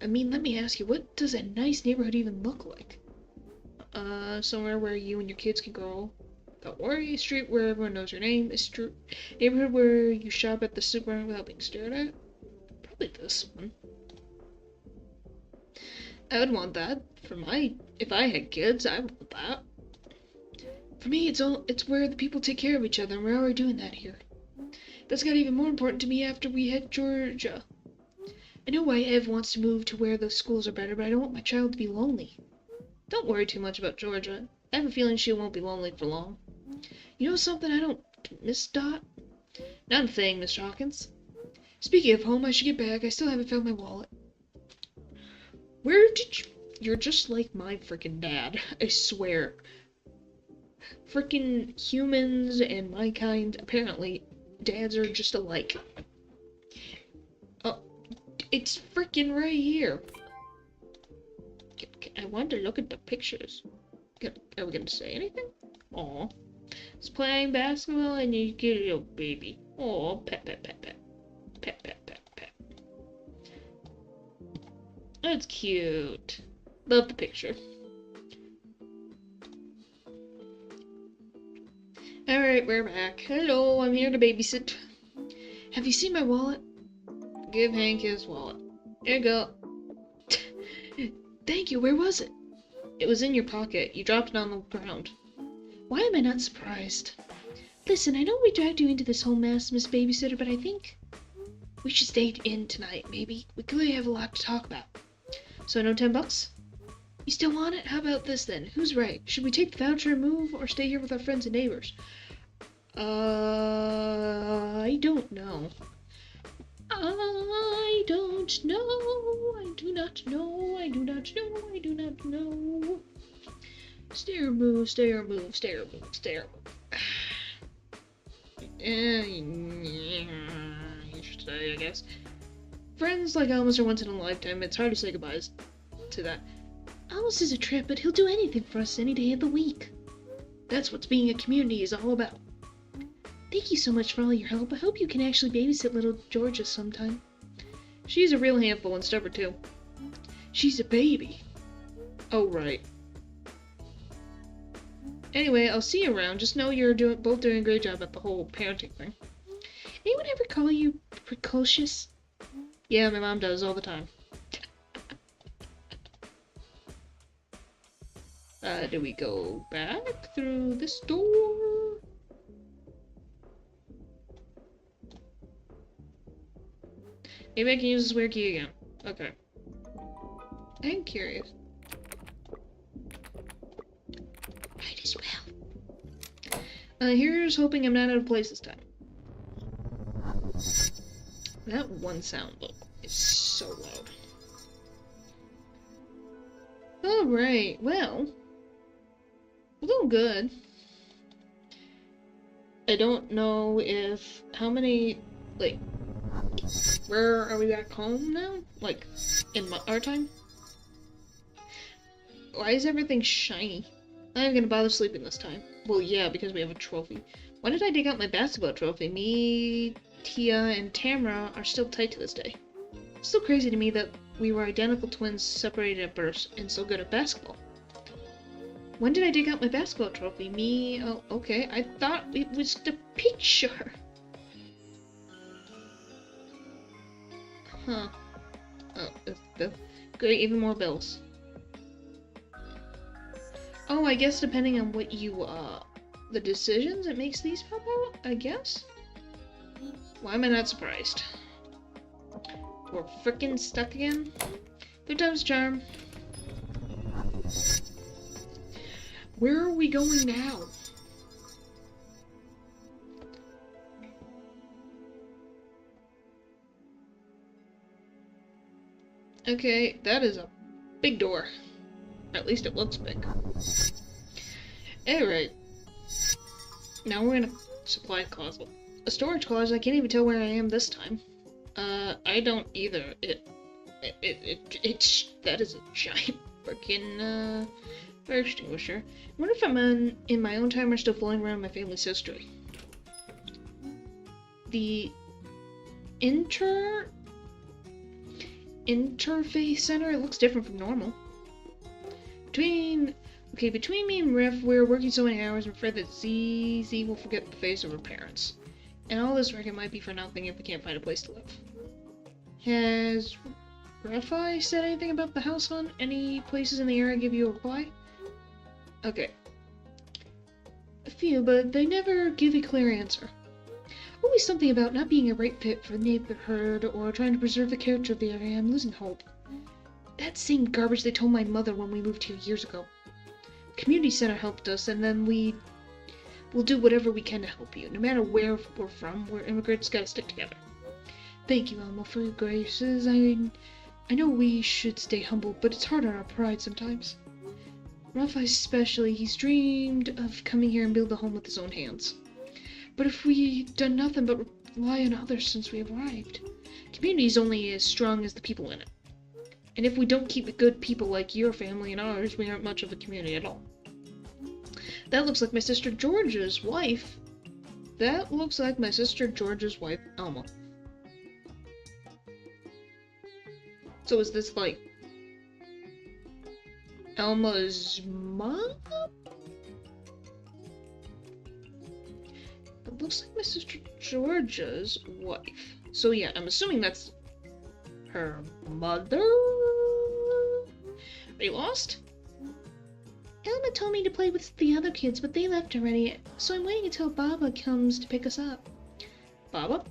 I mean, let me ask you, what does a nice neighborhood even look like? Somewhere where you and your kids can go. Don't worry, a street where everyone knows your name, a street neighborhood where you shop at the supermarket without being stared at. Probably this one. I would want that if I had kids, I would want that. For me, it's where the people take care of each other, and we're already doing that here. That's got even more important to me after we hit Georgia. I know why Ev wants to move to where the schools are better, but I don't want my child to be lonely. Don't worry too much about Georgia. I have a feeling she won't be lonely for long. You know something I don't miss, Dot? Not a thing, Mr. Hawkins. Speaking of home, I should get back. I still haven't found my wallet. Where did you... You're just like my freaking dad, I swear. Freaking humans and my kind, apparently, dads are just alike. Oh, it's freaking right here. I want to look at the pictures. Are we gonna say anything? Aw. It's playing basketball and you get a little baby. Aw, pet, pet, pet, pet. Pet, pet, pet, pet. That's cute. Love the picture. Alright, we're back. Hello, I'm here to babysit. Have you seen my wallet? Give Hank his wallet. Here you go. Thank you, where was it? It was in your pocket. You dropped it on the ground. Why am I not surprised? Listen, I know we dragged you into this whole mess, Miss Babysitter, but I think we should stay in tonight, maybe. We clearly have a lot to talk about. So no $10? You still want it? How about this then? Who's right? Should we take the voucher and move, or stay here with our friends and neighbors? I don't know. I don't know. I do not know. I do not know. I do not know. Stay or move, stay or move, stay or move, stay or move. You should say, I guess. Friends like Almost are once in a lifetime. It's hard to say goodbyes to that. Almost is a trip, but he'll do anything for us any day of the week. That's what being a community is all about. Thank you so much for all your help. I hope you can actually babysit little Georgia sometime. She's a real handful and stubborn too. She's a baby. Oh, right. Anyway, I'll see you around. Just know you're both doing a great job at the whole parenting thing. Anyone ever call you precocious? Yeah, my mom does all the time. Do we go back through this door? Maybe I can use this weird key again. Okay. I'm curious. Might as well. Here's hoping I'm not out of place this time. That one sound, though, is so loud. Alright, well. We're doing good. I don't know if... How many... Like... Where are we back home now? Like, in our time? Why is everything shiny? I'm not gonna bother sleeping this time. Well, yeah, because we have a trophy. Why did I dig out my basketball trophy? Me, Tia, and Tamara are still tight to this day. It's still crazy to me that we were identical twins separated at birth and so good at basketball. When did I dig out my basketball trophy? Me... Oh, okay. I thought it was the picture. Huh. Oh, great, even more bills. Oh, I guess depending on what you, the decisions, it makes these pop out, I guess? Why am I not surprised? We're frickin' stuck again? Third time's a charm. Where are we going now? Okay, that is a big door. At least it looks big. Alright. Now we're in a supply closet. A storage closet, I can't even tell where I am this time. I don't either. That is a giant freaking, fire extinguisher. I wonder if I'm in my own time or still floating around my family's history. The interface center, it looks different from normal. Between me and Riff, we're working so many hours, I'm afraid that ZZ will forget the face of her parents. And all this work, it might be for nothing if we can't find a place to live. Has Raffi said anything about the house hunt? Any places in the area give you a reply? Okay. A few, but they never give a clear answer. Always something about not being a right fit for the neighborhood or trying to preserve the character of the area. I'm losing hope. That same garbage they told my mother when we moved here years ago. Community center helped us, and then we'll do whatever we can to help you. No matter where we're from, we're immigrants, gotta stick together. Thank you, Elmo, for your graces. I know we should stay humble, but it's hard on our pride sometimes. Raphael especially, he's dreamed of coming here and build a home with his own hands. But if we've done nothing but rely on others since we arrived, the community is only as strong as the people in it. And if we don't keep the good people like your family and ours, we aren't much of a community at all. That looks like my sister George's wife. That looks like my sister George's wife, Elma. So is this like Elma's mom? It looks like my sister George's wife. So yeah, I'm assuming that's her mother? Are you lost? Elma told me to play with the other kids, but they left already, so I'm waiting until Baba comes to pick us up. Baba?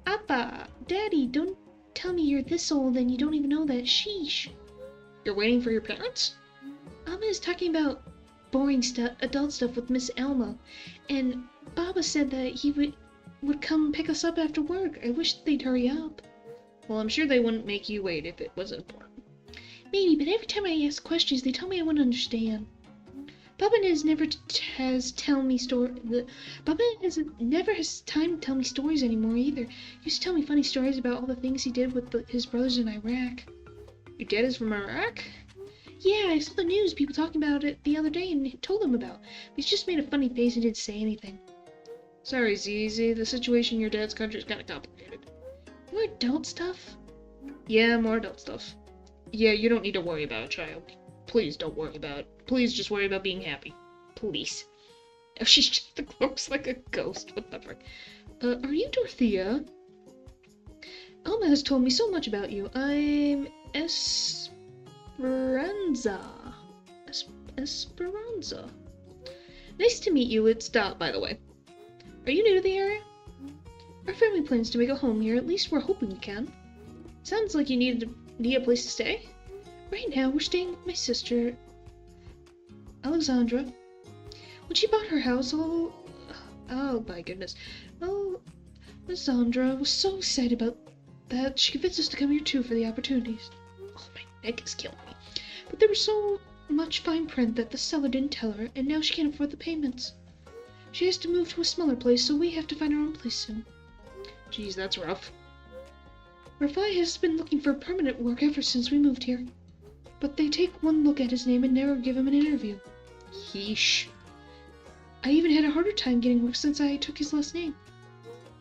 Appa! Daddy, don't tell me you're this old and you don't even know that. Sheesh. You're waiting for your parents? Alma is talking about boring stuff, adult stuff with Miss Elma, and Baba said that he would come pick us up after work. I wish they'd hurry up. Well, I'm sure they wouldn't make you wait if it was important. Maybe, but every time I ask questions, they tell me I wouldn't understand. Baba never has time to tell me stories anymore either. He used to tell me funny stories about all the things he did with his brothers in Iraq. Your dad is from Iraq? Yeah, I saw the news, people talking about it the other day and told him about. But he's just made a funny face and didn't say anything. Sorry, ZZ, the situation in your dad's country is kind of complicated. More adult stuff? Yeah, more adult stuff. Yeah, you don't need to worry about it, child. Please don't worry about it. Please just worry about being happy. Please. Oh, she just looks like a ghost. What the frick? Are you Dorothea? Alma has told me so much about you. I'm Esperanza. Esperanza. Nice to meet you. It's Dot, by the way. Are you new to the area? Our family plans to make a home here. At least we're hoping we can. Sounds like you need a place to stay. Right now, we're staying with my sister, Alexandra. When she bought her house, oh my goodness. Oh, Alexandra was so excited about that, she convinced us to come here too for the opportunities. Oh, my neck is killing me. But there was so much fine print that the seller didn't tell her, and now she can't afford the payments. She has to move to a smaller place, so we have to find our own place soon. Geez, that's rough. Rafai has been looking for permanent work ever since we moved here. But they take one look at his name and never give him an interview. Yeesh. I even had a harder time getting work since I took his last name.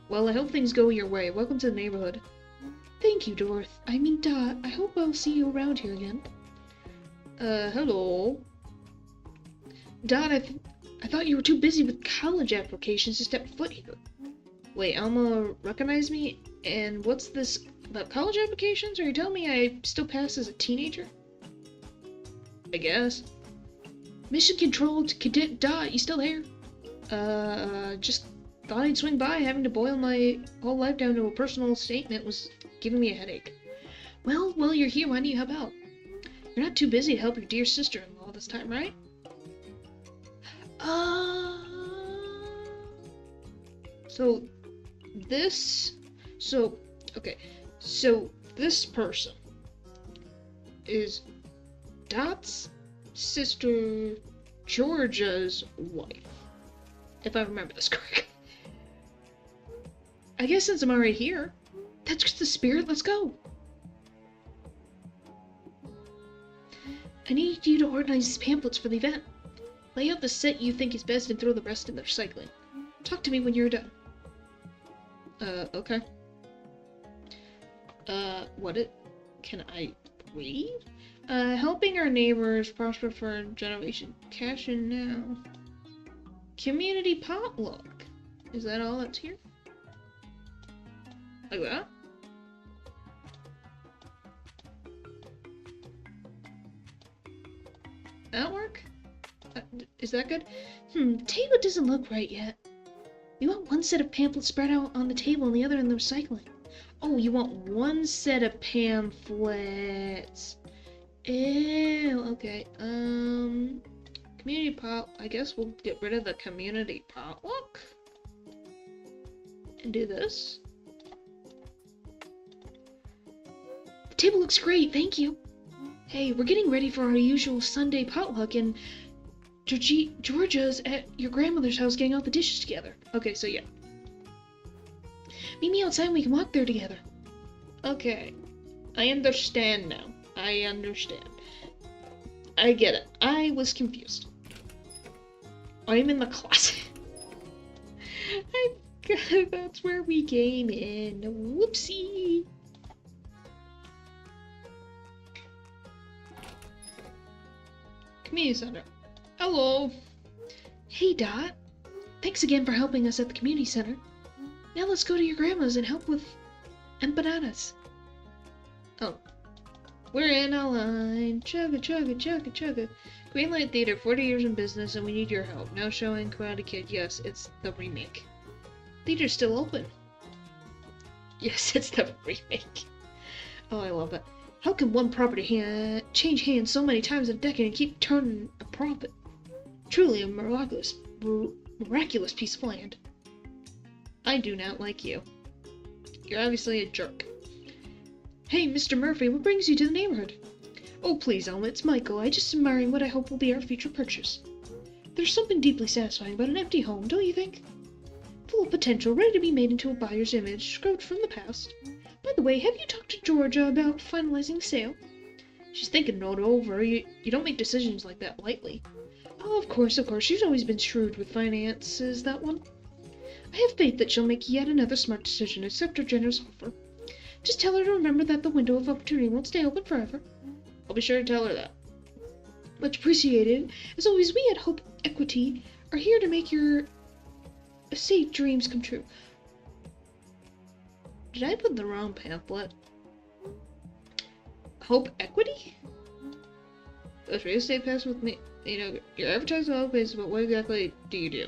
Well, I hope things go your way. Welcome to the neighborhood. Thank you, Dot. I hope I'll see you around here again. Hello. Dot, I thought you were too busy with college applications to step foot here. Wait, Alma recognized me? And what's this about college applications? Are you telling me I still pass as a teenager? I guess. Mission Control to Cadet Dot, you still there? Just thought I'd swing by. Having to boil my whole life down to a personal statement was giving me a headache. Well, while you're here, why don't you help out? You're not too busy to help your dear sister-in-law this time, right? So this person is Dot's sister Georgia's wife, if I remember this correctly. I guess since I'm already here, that's just the spirit, let's go. I need you to organize these pamphlets for the event. Lay out the set you think is best and throw the rest in the recycling. Talk to me when you're done. Okay. Can I breathe? Helping our neighbors prosper for a generation. Cash in now. Community potluck. Is that all that's here? Like that? That work? Is that good? The table doesn't look right yet. We want one set of pamphlets spread out on the table and the other in the recycling. Oh, you want one set of pamphlets. Ew, okay. Community pot. I guess we'll get rid of the community potluck. And do this. The table looks great, thank you. Hey, we're getting ready for our usual Sunday potluck, and Georgia's at your grandmother's house getting all the dishes together. Okay, so yeah. Meet me outside and we can walk there together. Okay. I understand now. I understand. I get it. I was confused. I'm in the closet. That's where we came in. Whoopsie. Community center. Hello. Hey, Dot. Thanks again for helping us at the community center. Now let's go to your grandma's and help with empanadas. Oh. We're in a line. Chugga, chugga, chugga, chugga. Greenlight Theater, 40 years in business, and we need your help. Now showing Karate Kid. Yes, it's the remake. Theater's still open. Yes, it's the remake. Oh, I love it. How can one property change hands so many times in a decade and keep turning a profit? Truly a miraculous piece of land. I do not like you. You're obviously a jerk. Hey, Mr. Murphy, what brings you to the neighborhood? Oh, please, Elma, it's Michael. I just admiring what I hope will be our future purchase. There's something deeply satisfying about an empty home, don't you think? Full of potential, ready to be made into a buyer's image, scrubbed from the past. By the way, have you talked to Georgia about finalizing the sale? She's thinking it over. You don't make decisions like that lightly. Oh, of course. She's always been shrewd with finances, that one. I have faith that she'll make yet another smart decision, accept her generous offer. Just tell her to remember that the window of opportunity won't stay open forever. I'll be sure to tell her that. Much appreciated. As always, we at Hope Equity are here to make your estate dreams come true. Did I put the wrong pamphlet? Hope Equity? Does real estate pass with me? You know, your advertising on Facebook, but what exactly do you do?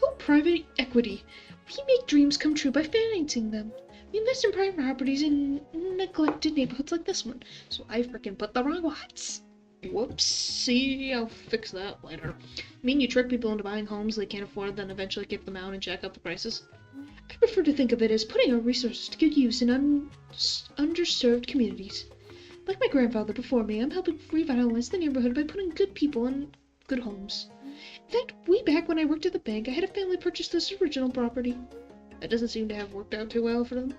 Hope Private Equity. We make dreams come true by financing them. We invest in private properties in neglected neighborhoods like this one. So I freaking put the wrong ones. Whoopsie, I'll fix that later. I mean, you trick people into buying homes they can't afford, then eventually kick them out and jack up the prices. I prefer to think of it as putting our resources to good use in underserved communities. Like my grandfather before me, I'm helping revitalize the neighborhood by putting good people in good homes. In fact, way back when I worked at the bank, I had a family purchase this original property. That doesn't seem to have worked out too well for them.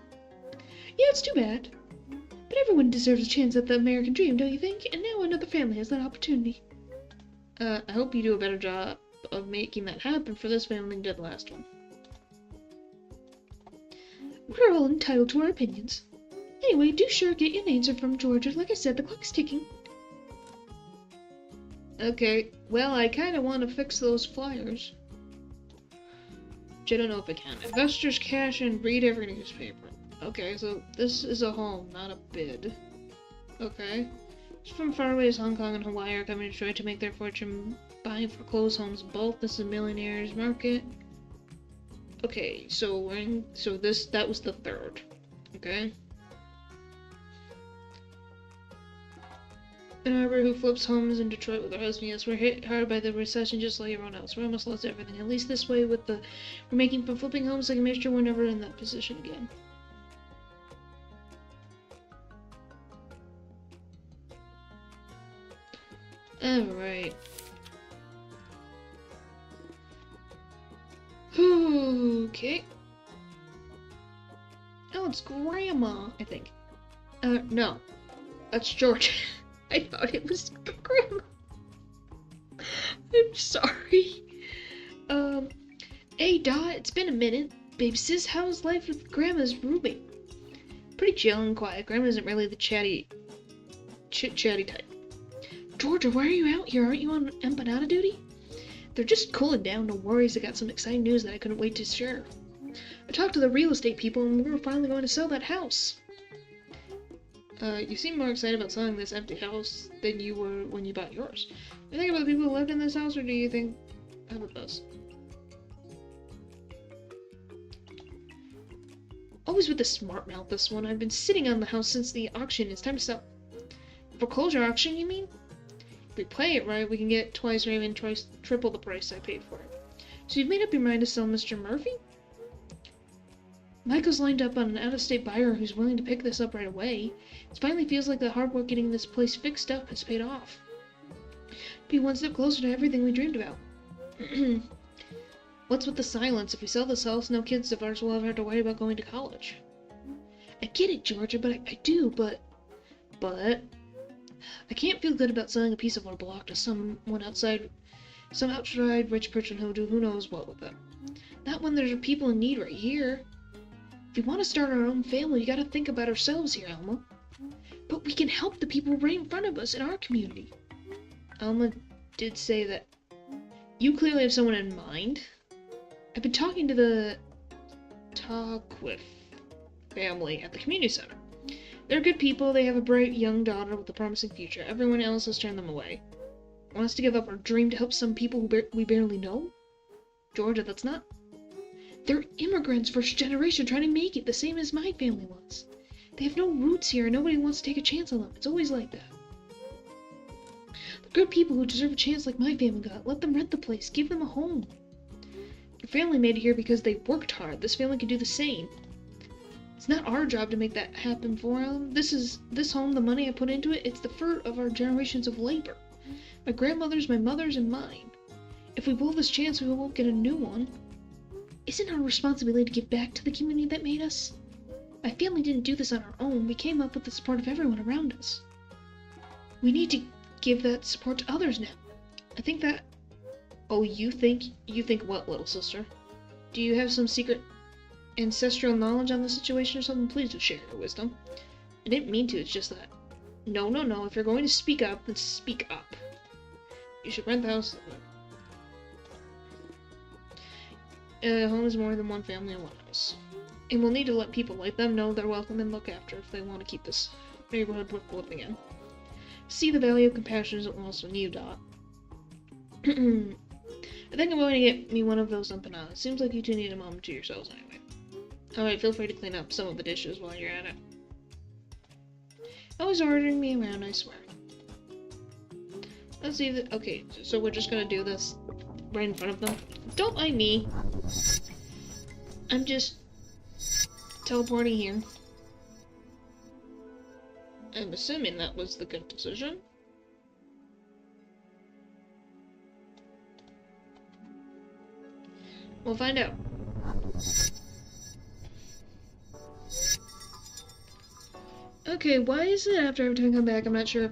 Yeah, it's too bad. But everyone deserves a chance at the American dream, don't you think? And now another family has that opportunity. I hope you do a better job of making that happen for this family than you did the last one. We're all entitled to our opinions. Anyway, do sure get an answer from Georgia. Like I said, the clock's ticking. Okay, well, I kinda want to fix those flyers. Which I don't know if I can. Investors cash and read every newspaper. Okay, so this is a home, not a bid. Okay. From faraway as Hong Kong and Hawaii are coming to Detroit to make their fortune buying foreclosed homes both. This is a millionaire's market. Okay, so that was the third. Okay. An arbor who flips homes in Detroit with her husband. Yes, we're hit hard by the recession just like everyone else. We almost lost everything. At least this way we're making from flipping homes, I can make sure we're never in that position again. Alright. Okay. Oh, it's Grandma, I think. No. That's George. I thought it was Grandma. I'm sorry. Hey, Dot, it's been a minute. Babe Sis, how's life with Grandma's roommate? Pretty chill and quiet. Grandma isn't really the chit-chatty type. Georgia, why are you out here? Aren't you on empanada duty? They're just cooling down, no worries. I got some exciting news that I couldn't wait to share. I talked to the real estate people and we were finally going to sell that house. You seem more excited about selling this empty house than you were when you bought yours. Do you think about the people who lived in this house, or do you think about us? Always with the smart mouth, this one. I've been sitting on the house since the auction. It's time to sell. Foreclosure auction, you mean? If we play it right, we can get twice or even triple the price I paid for it. So you've made up your mind to sell Mr. Murphy? Michael's lined up on an out-of-state buyer who's willing to pick this up right away. It finally feels like the hard work getting this place fixed up has paid off. Be one step closer to everything we dreamed about. What's with the silence? If we sell this house, no kids of ours will ever have to worry about going to college. I get it, Georgia, but I do, but... I can't feel good about selling a piece of our block to someone outside, some outside rich person who'll do who knows what with it. Not when there's people in need right here. If we want to start our own family, we gotta think about ourselves here, Alma. But we can help the people right in front of us in our community. Alma did say that you clearly have someone in mind. I've been talking to the Talkwith family at the community center. They're good people. They have a bright young daughter with a promising future. Everyone else has turned them away. Want us to give up our dream to help some people who we barely know? Georgia, that's not... They're immigrants, first generation, trying to make it the same as my family was. They have no roots here, and nobody wants to take a chance on them. It's always like that. They're good people who deserve a chance like my family got. Let them rent the place. Give them a home. Your family made it here because they worked hard. This family can do the same. It's not our job to make that happen for them. This home, the money I put into it, it's the fruit of our generations of labor. My grandmother's, my mother's, and mine. If we blow this chance, we won't get a new one. Isn't our responsibility to give back to the community that made us? My family didn't do this on our own. We came up with the support of everyone around us. We need to give that support to others now. I think that... Oh, you think what, little sister? Do you have some secret ancestral knowledge on the situation or something? Please do share your wisdom. I didn't mean to, it's just that... No. If you're going to speak up, then speak up. You should rent the house. Home is more than one family in one house. And we'll need to let people like them know they're welcome and look after if they want to keep this neighborhood worth living in. See the value of compassion is also you, Dot. I think I'm going to get me one of those empanadas. Seems like you two need a moment to yourselves anyway. Alright, feel free to clean up some of the dishes while you're at it. Always ordering me around, I swear. Let's see if... Okay, so we're just gonna do this right in front of them. Don't mind me. I'm just teleporting here. I'm assuming that was the good decision. We'll find out. Okay, why is it after every time I come back, I'm not sure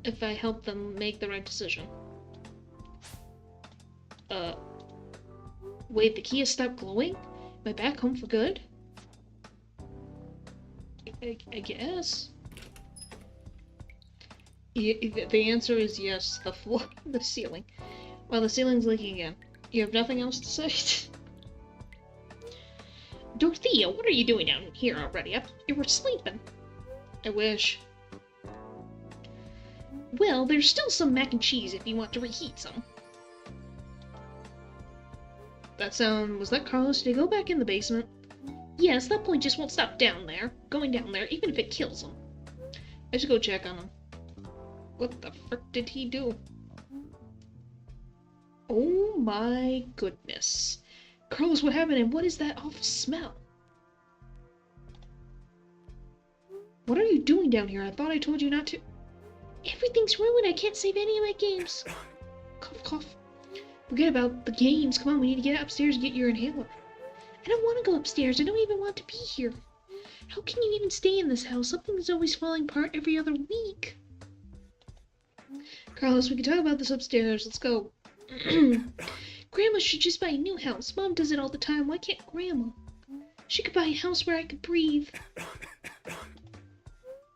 if I help them make the right decision. Wait, the key has stopped glowing? Am I back home for good? I guess. The answer is yes, the floor, the ceiling. Well, the ceiling's leaking again. You have nothing else to say? Dorothea, what are you doing down here already? You were sleeping. I wish. Well, there's still some mac and cheese if you want to reheat some. Was that Carlos? Did he go back in the basement? Yes, that boy just won't stop going down there, even if it kills him. I should go check on him. What the frick did he do? Oh my goodness. Carlos, what happened and what is that awful smell? What are you doing down here? I thought I told you not to. Everything's ruined. I can't save any of my games. Cough, cough. Forget about the games. Come on, we need to get upstairs and get your inhaler. I don't want to go upstairs. I don't even want to be here. How can you even stay in this house? Something's always falling apart every other week. Carlos, we can talk about this upstairs. Let's go. Grandma should just buy a new house. Mom does it all the time. Why can't Grandma? She could buy a house where I could breathe.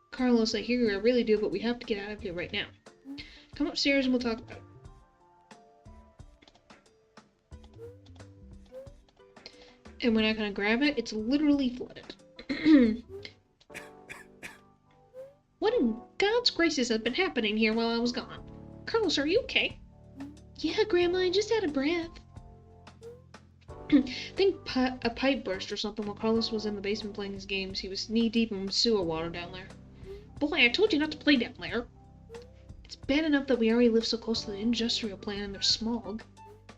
Carlos, I hear you. I really do, but we have to get out of here right now. Come upstairs and we'll talk about it. And we're not gonna grab it. It's literally flooded. What in God's graces has been happening here while I was gone? Carlos, are you okay? Yeah, Grandma, I just had a breath. I think a pipe burst or something while Carlos was in the basement playing his games. He was knee-deep in sewer water down there. Boy, I told you not to play down there. It's bad enough that we already live so close to the industrial plant and there's smog.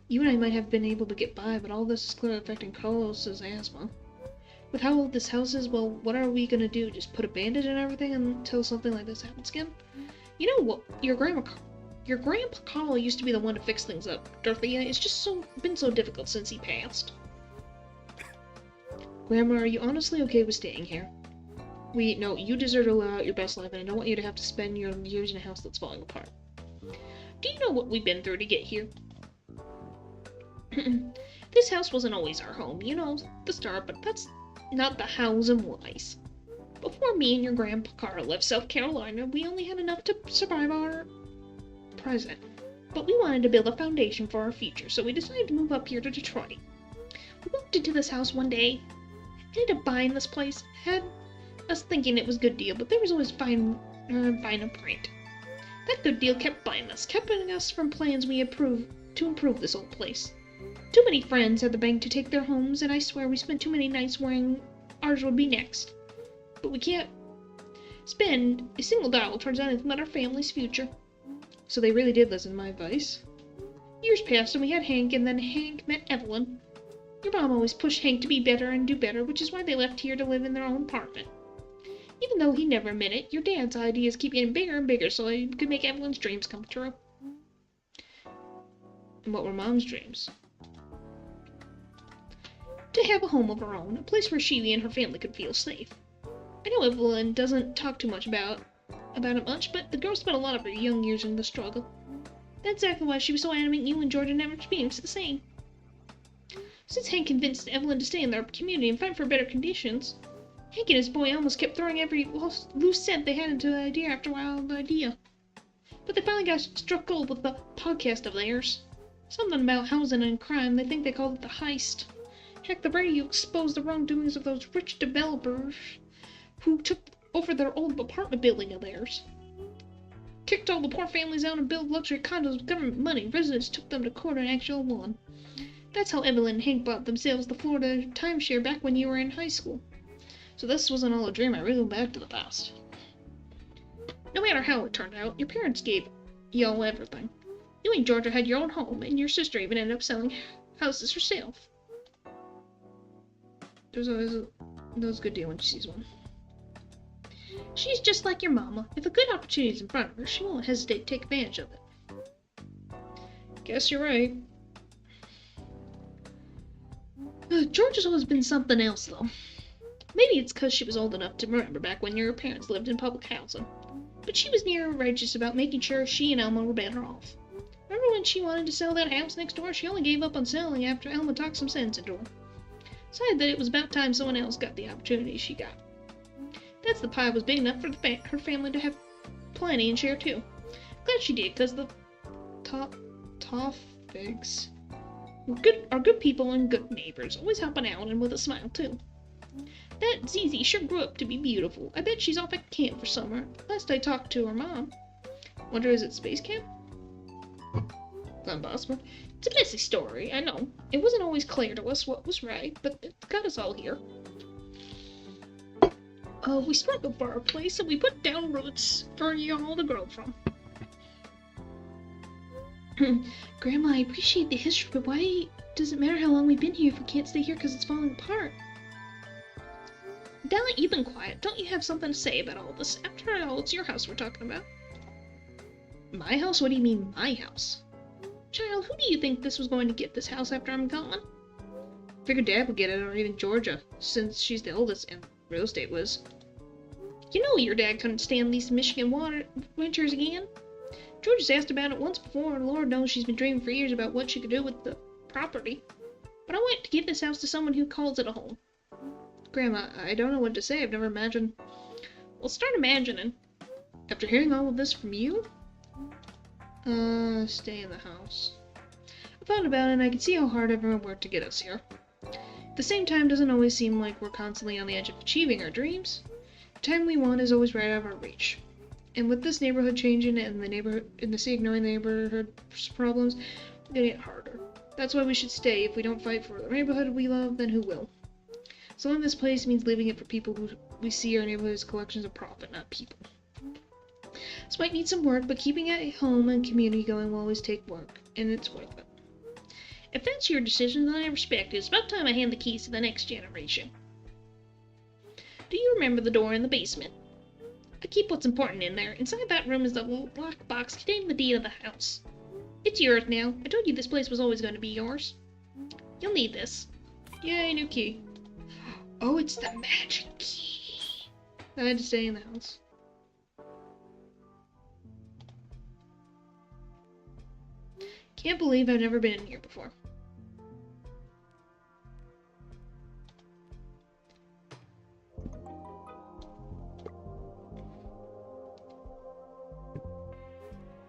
You and I might have been able to get by, but all this is clearly affecting Carlos's asthma. With how old this house is, well, what are we gonna do? Just put a bandage on everything until something like this happens again? You know what? Your grandpa Carl used to be the one to fix things up. Dorothea, it's just been so difficult since he passed. Grandma, are you honestly okay with staying here? No, you deserve to live out your best life, and I don't want you to have to spend your years in a house that's falling apart. Do you know what we've been through to get here? This house wasn't always our home, you know, the start, but that's not the hows and whys. Before me and your grandpa Carl left South Carolina, we only had enough to survive our present. But we wanted to build a foundation for our future, so we decided to move up here to Detroit. We walked into this house one day, ended up buying this place, had us thinking it was a good deal, but there was always fine print. That good deal kept buying us, keeping us from plans we approved to improve this old place. Too many friends had the bank to take their homes, and I swear we spent too many nights worrying ours would be next. But we can't spend a single dollar towards anything but our family's future. So they really did listen to my advice. Years passed and we had Hank, and then Hank met Evelyn. Your mom always pushed Hank to be better and do better, which is why they left here to live in their own apartment. Even though he never admitted it, your dad's ideas keep getting bigger and bigger so he could make Evelyn's dreams come true. And what were Mom's dreams? To have a home of her own, a place where she and her family could feel safe. I know Evelyn doesn't talk too much about it much, but the girl spent a lot of her young years in the struggle. That's exactly why she was so adamant you and Georgia never experienced the same. Since Hank convinced Evelyn to stay in their community and fight for better conditions, Hank and his boy almost kept throwing every loose cent they had into the idea after wild idea. But they finally got struck gold with the podcast of theirs. Something about housing and crime, they think they called it the heist. Heck, the radio exposed the wrongdoings of those rich developers who took over their old apartment building of theirs. Kicked all the poor families out and built luxury condos with government money. Residents took them to court and actually won. That's how Evelyn and Hank bought themselves the Florida timeshare back when you were in high school. So this wasn't all a dream, I really went back to the past. No matter how it turned out, your parents gave y'all everything. You and Georgia had your own home, and your sister even ended up selling houses herself. There's always a good deal when she sees one. She's just like your mama. If a good opportunity is in front of her, she won't hesitate to take advantage of it. Guess you're right. Georgia's always been something else, though. Maybe it's because she was old enough to remember back when your parents lived in public housing. But she was near righteous about making sure she and Elma were better off. Remember when she wanted to sell that house next door? She only gave up on selling after Elma talked some sense into her. Decided that it was about time someone else got the opportunity she got. That's the pie was big enough for her family to have plenty and share too. Glad she did, because the Toffigs are good people and good neighbors, always helping out and with a smile too. That Zizi sure grew up to be beautiful. I bet she's off at camp for summer. Last I talked to her mom. Wonder is it space camp? Not possible. It's a messy story, I know. It wasn't always clear to us what was right, but it got us all here. We struggled for our place, and we put down roots for y'all to grow from. Grandma, I appreciate the history, but why does it matter how long we've been here if we can't stay here because it's falling apart? Della, you've been quiet. Don't you have something to say about all this? After all, it's your house we're talking about. My house? What do you mean, my house? Child, who do you think this was going to get this house after I'm gone? Figured Dad would get it, or even Georgia, since she's the oldest and real estate was. You know your dad couldn't stand these Michigan winters again. Georgia's asked about it once before, and Lord knows she's been dreaming for years about what she could do with the property. But I want to give this house to someone who calls it a home. Grandma, I don't know what to say. I've never imagined. Well, start imagining. After hearing all of this from you? Stay in the house. I thought about it, and I can see how hard everyone worked to get us here. At the same time, doesn't always seem like we're constantly on the edge of achieving our dreams. The time we want is always right out of our reach. And with this neighborhood changing and the city ignoring the neighborhood's problems, it's gonna get harder. That's why we should stay. If we don't fight for the neighborhood we love, then who will? Selling this place means leaving it for people who we see our neighborhood as collections of profit, not people. This might need some work, but keeping it a home and community going will always take work, and it's worth it. If that's your decision, then I respect it. It's about time I hand the keys to the next generation. Do you remember the door in the basement? I keep what's important in there. Inside that room is the locked box containing the deed of the house. It's yours now. I told you this place was always going to be yours. You'll need this. Yay, new key. Oh, it's the magic key. I had to stay in the house. Can't believe I've never been in here before.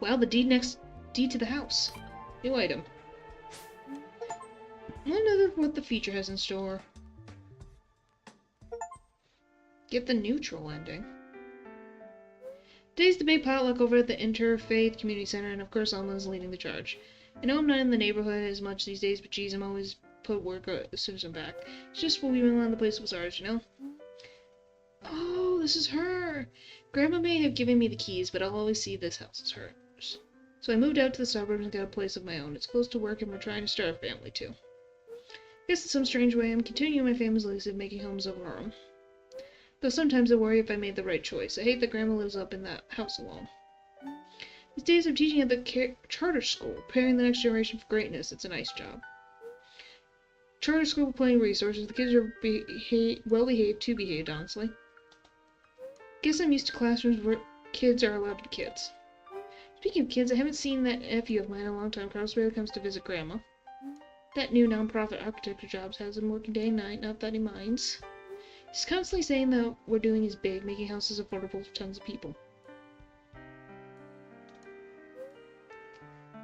Well, the deed to the house. New item. I wonder what the future has in store. Get the neutral ending. Today's the big potluck over at the Interfaith Community Center, and of course Alma's leading the charge. I know I'm not in the neighborhood as much these days, but geez, I'm always put work as soon as I'm back. It's just when we went on the place was ours, you know? Oh, this is her! Grandma may have given me the keys, but I'll always see this house as hers. So I moved out to the suburbs and got a place of my own. It's close to work and we're trying to start a family too. I guess in some strange way I'm continuing my family's legacy of making homes of our own. Though sometimes I worry if I made the right choice. I hate that Grandma lives up in that house alone. These days I'm teaching at the charter school, preparing the next generation for greatness. It's a nice job. Charter school with plenty of resources. The kids are well behaved, too behaved, honestly. Guess I'm used to classrooms where kids are allowed to be kids. Speaking of kids, I haven't seen that nephew of mine in a long time. Carlos rarely comes to visit Grandma. That new non-profit architecture job has him working day and night, not that he minds. He's constantly saying that we're doing is big, making houses affordable for tons of people.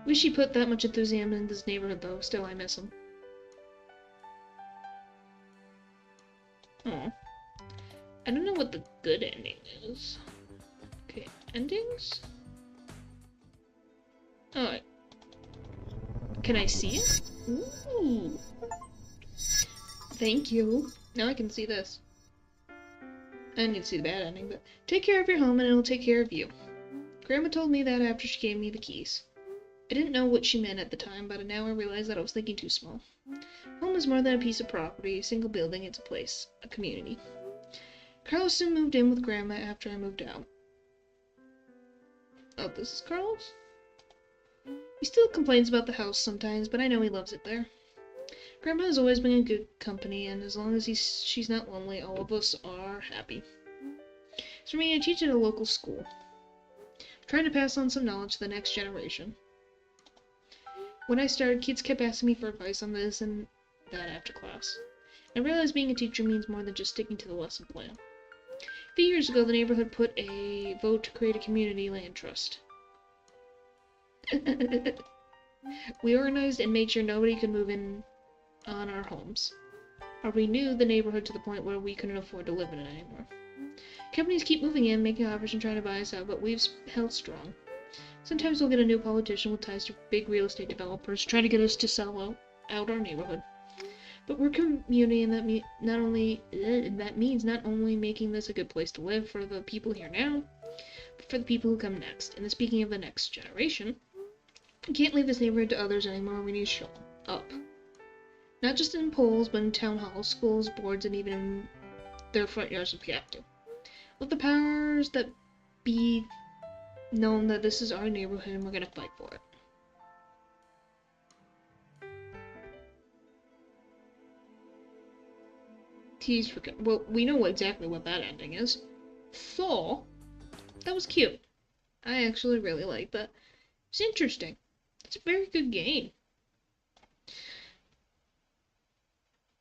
Wish he put that much enthusiasm in this neighborhood, though. Still, I miss him. Aw. I don't know what the good ending is. Okay, endings? Oh, can I see it? Ooh. Thank you. Now I can see this. I need to see the bad ending, but take care of your home and it'll take care of you. Grandma told me that after she gave me the keys. I didn't know what she meant at the time, but now I realize that I was thinking too small. Home is more than a piece of property, a single building. It's a place, a community. Carlos soon moved in with Grandma after I moved out. Oh, this is Carlos? He still complains about the house sometimes, but I know he loves it there. Grandma has always been in good company, and as long as she's not lonely, all of us are happy. As for me, I teach at a local school. I'm trying to pass on some knowledge to the next generation. When I started, kids kept asking me for advice on this and that after class. I realized being a teacher means more than just sticking to the lesson plan. A few years ago, the neighborhood put a vote to create a community land trust. We organized and made sure nobody could move in on our homes. I renewed the neighborhood to the point where we couldn't afford to live in it anymore. Companies keep moving in, making offers and trying to buy us out, but we've held strong. Sometimes we'll get a new politician with ties to big real estate developers trying to get us to sell out our neighborhood. But we're a community, and that means not only making this a good place to live for the people here now, but for the people who come next. And speaking of the next generation, we can't leave this neighborhood to others anymore. We need to show up. Not just in polls, but in town halls, schools, boards, and even in their front yards if we have to. Let the powers that be known that this is our neighborhood and we're gonna fight for it. Tease for well, we know exactly what that ending is. So, that was cute. I actually really like that. It's interesting. It's a very good game.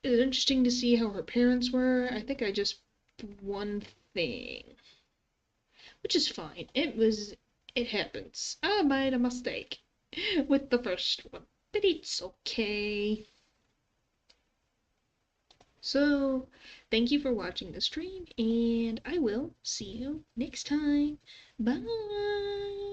It's interesting to see how her parents were. I think I just one thing. Which is fine. It happens. I made a mistake with the first one. But it's okay. So, thank you for watching the stream, and I will see you next time. Bye!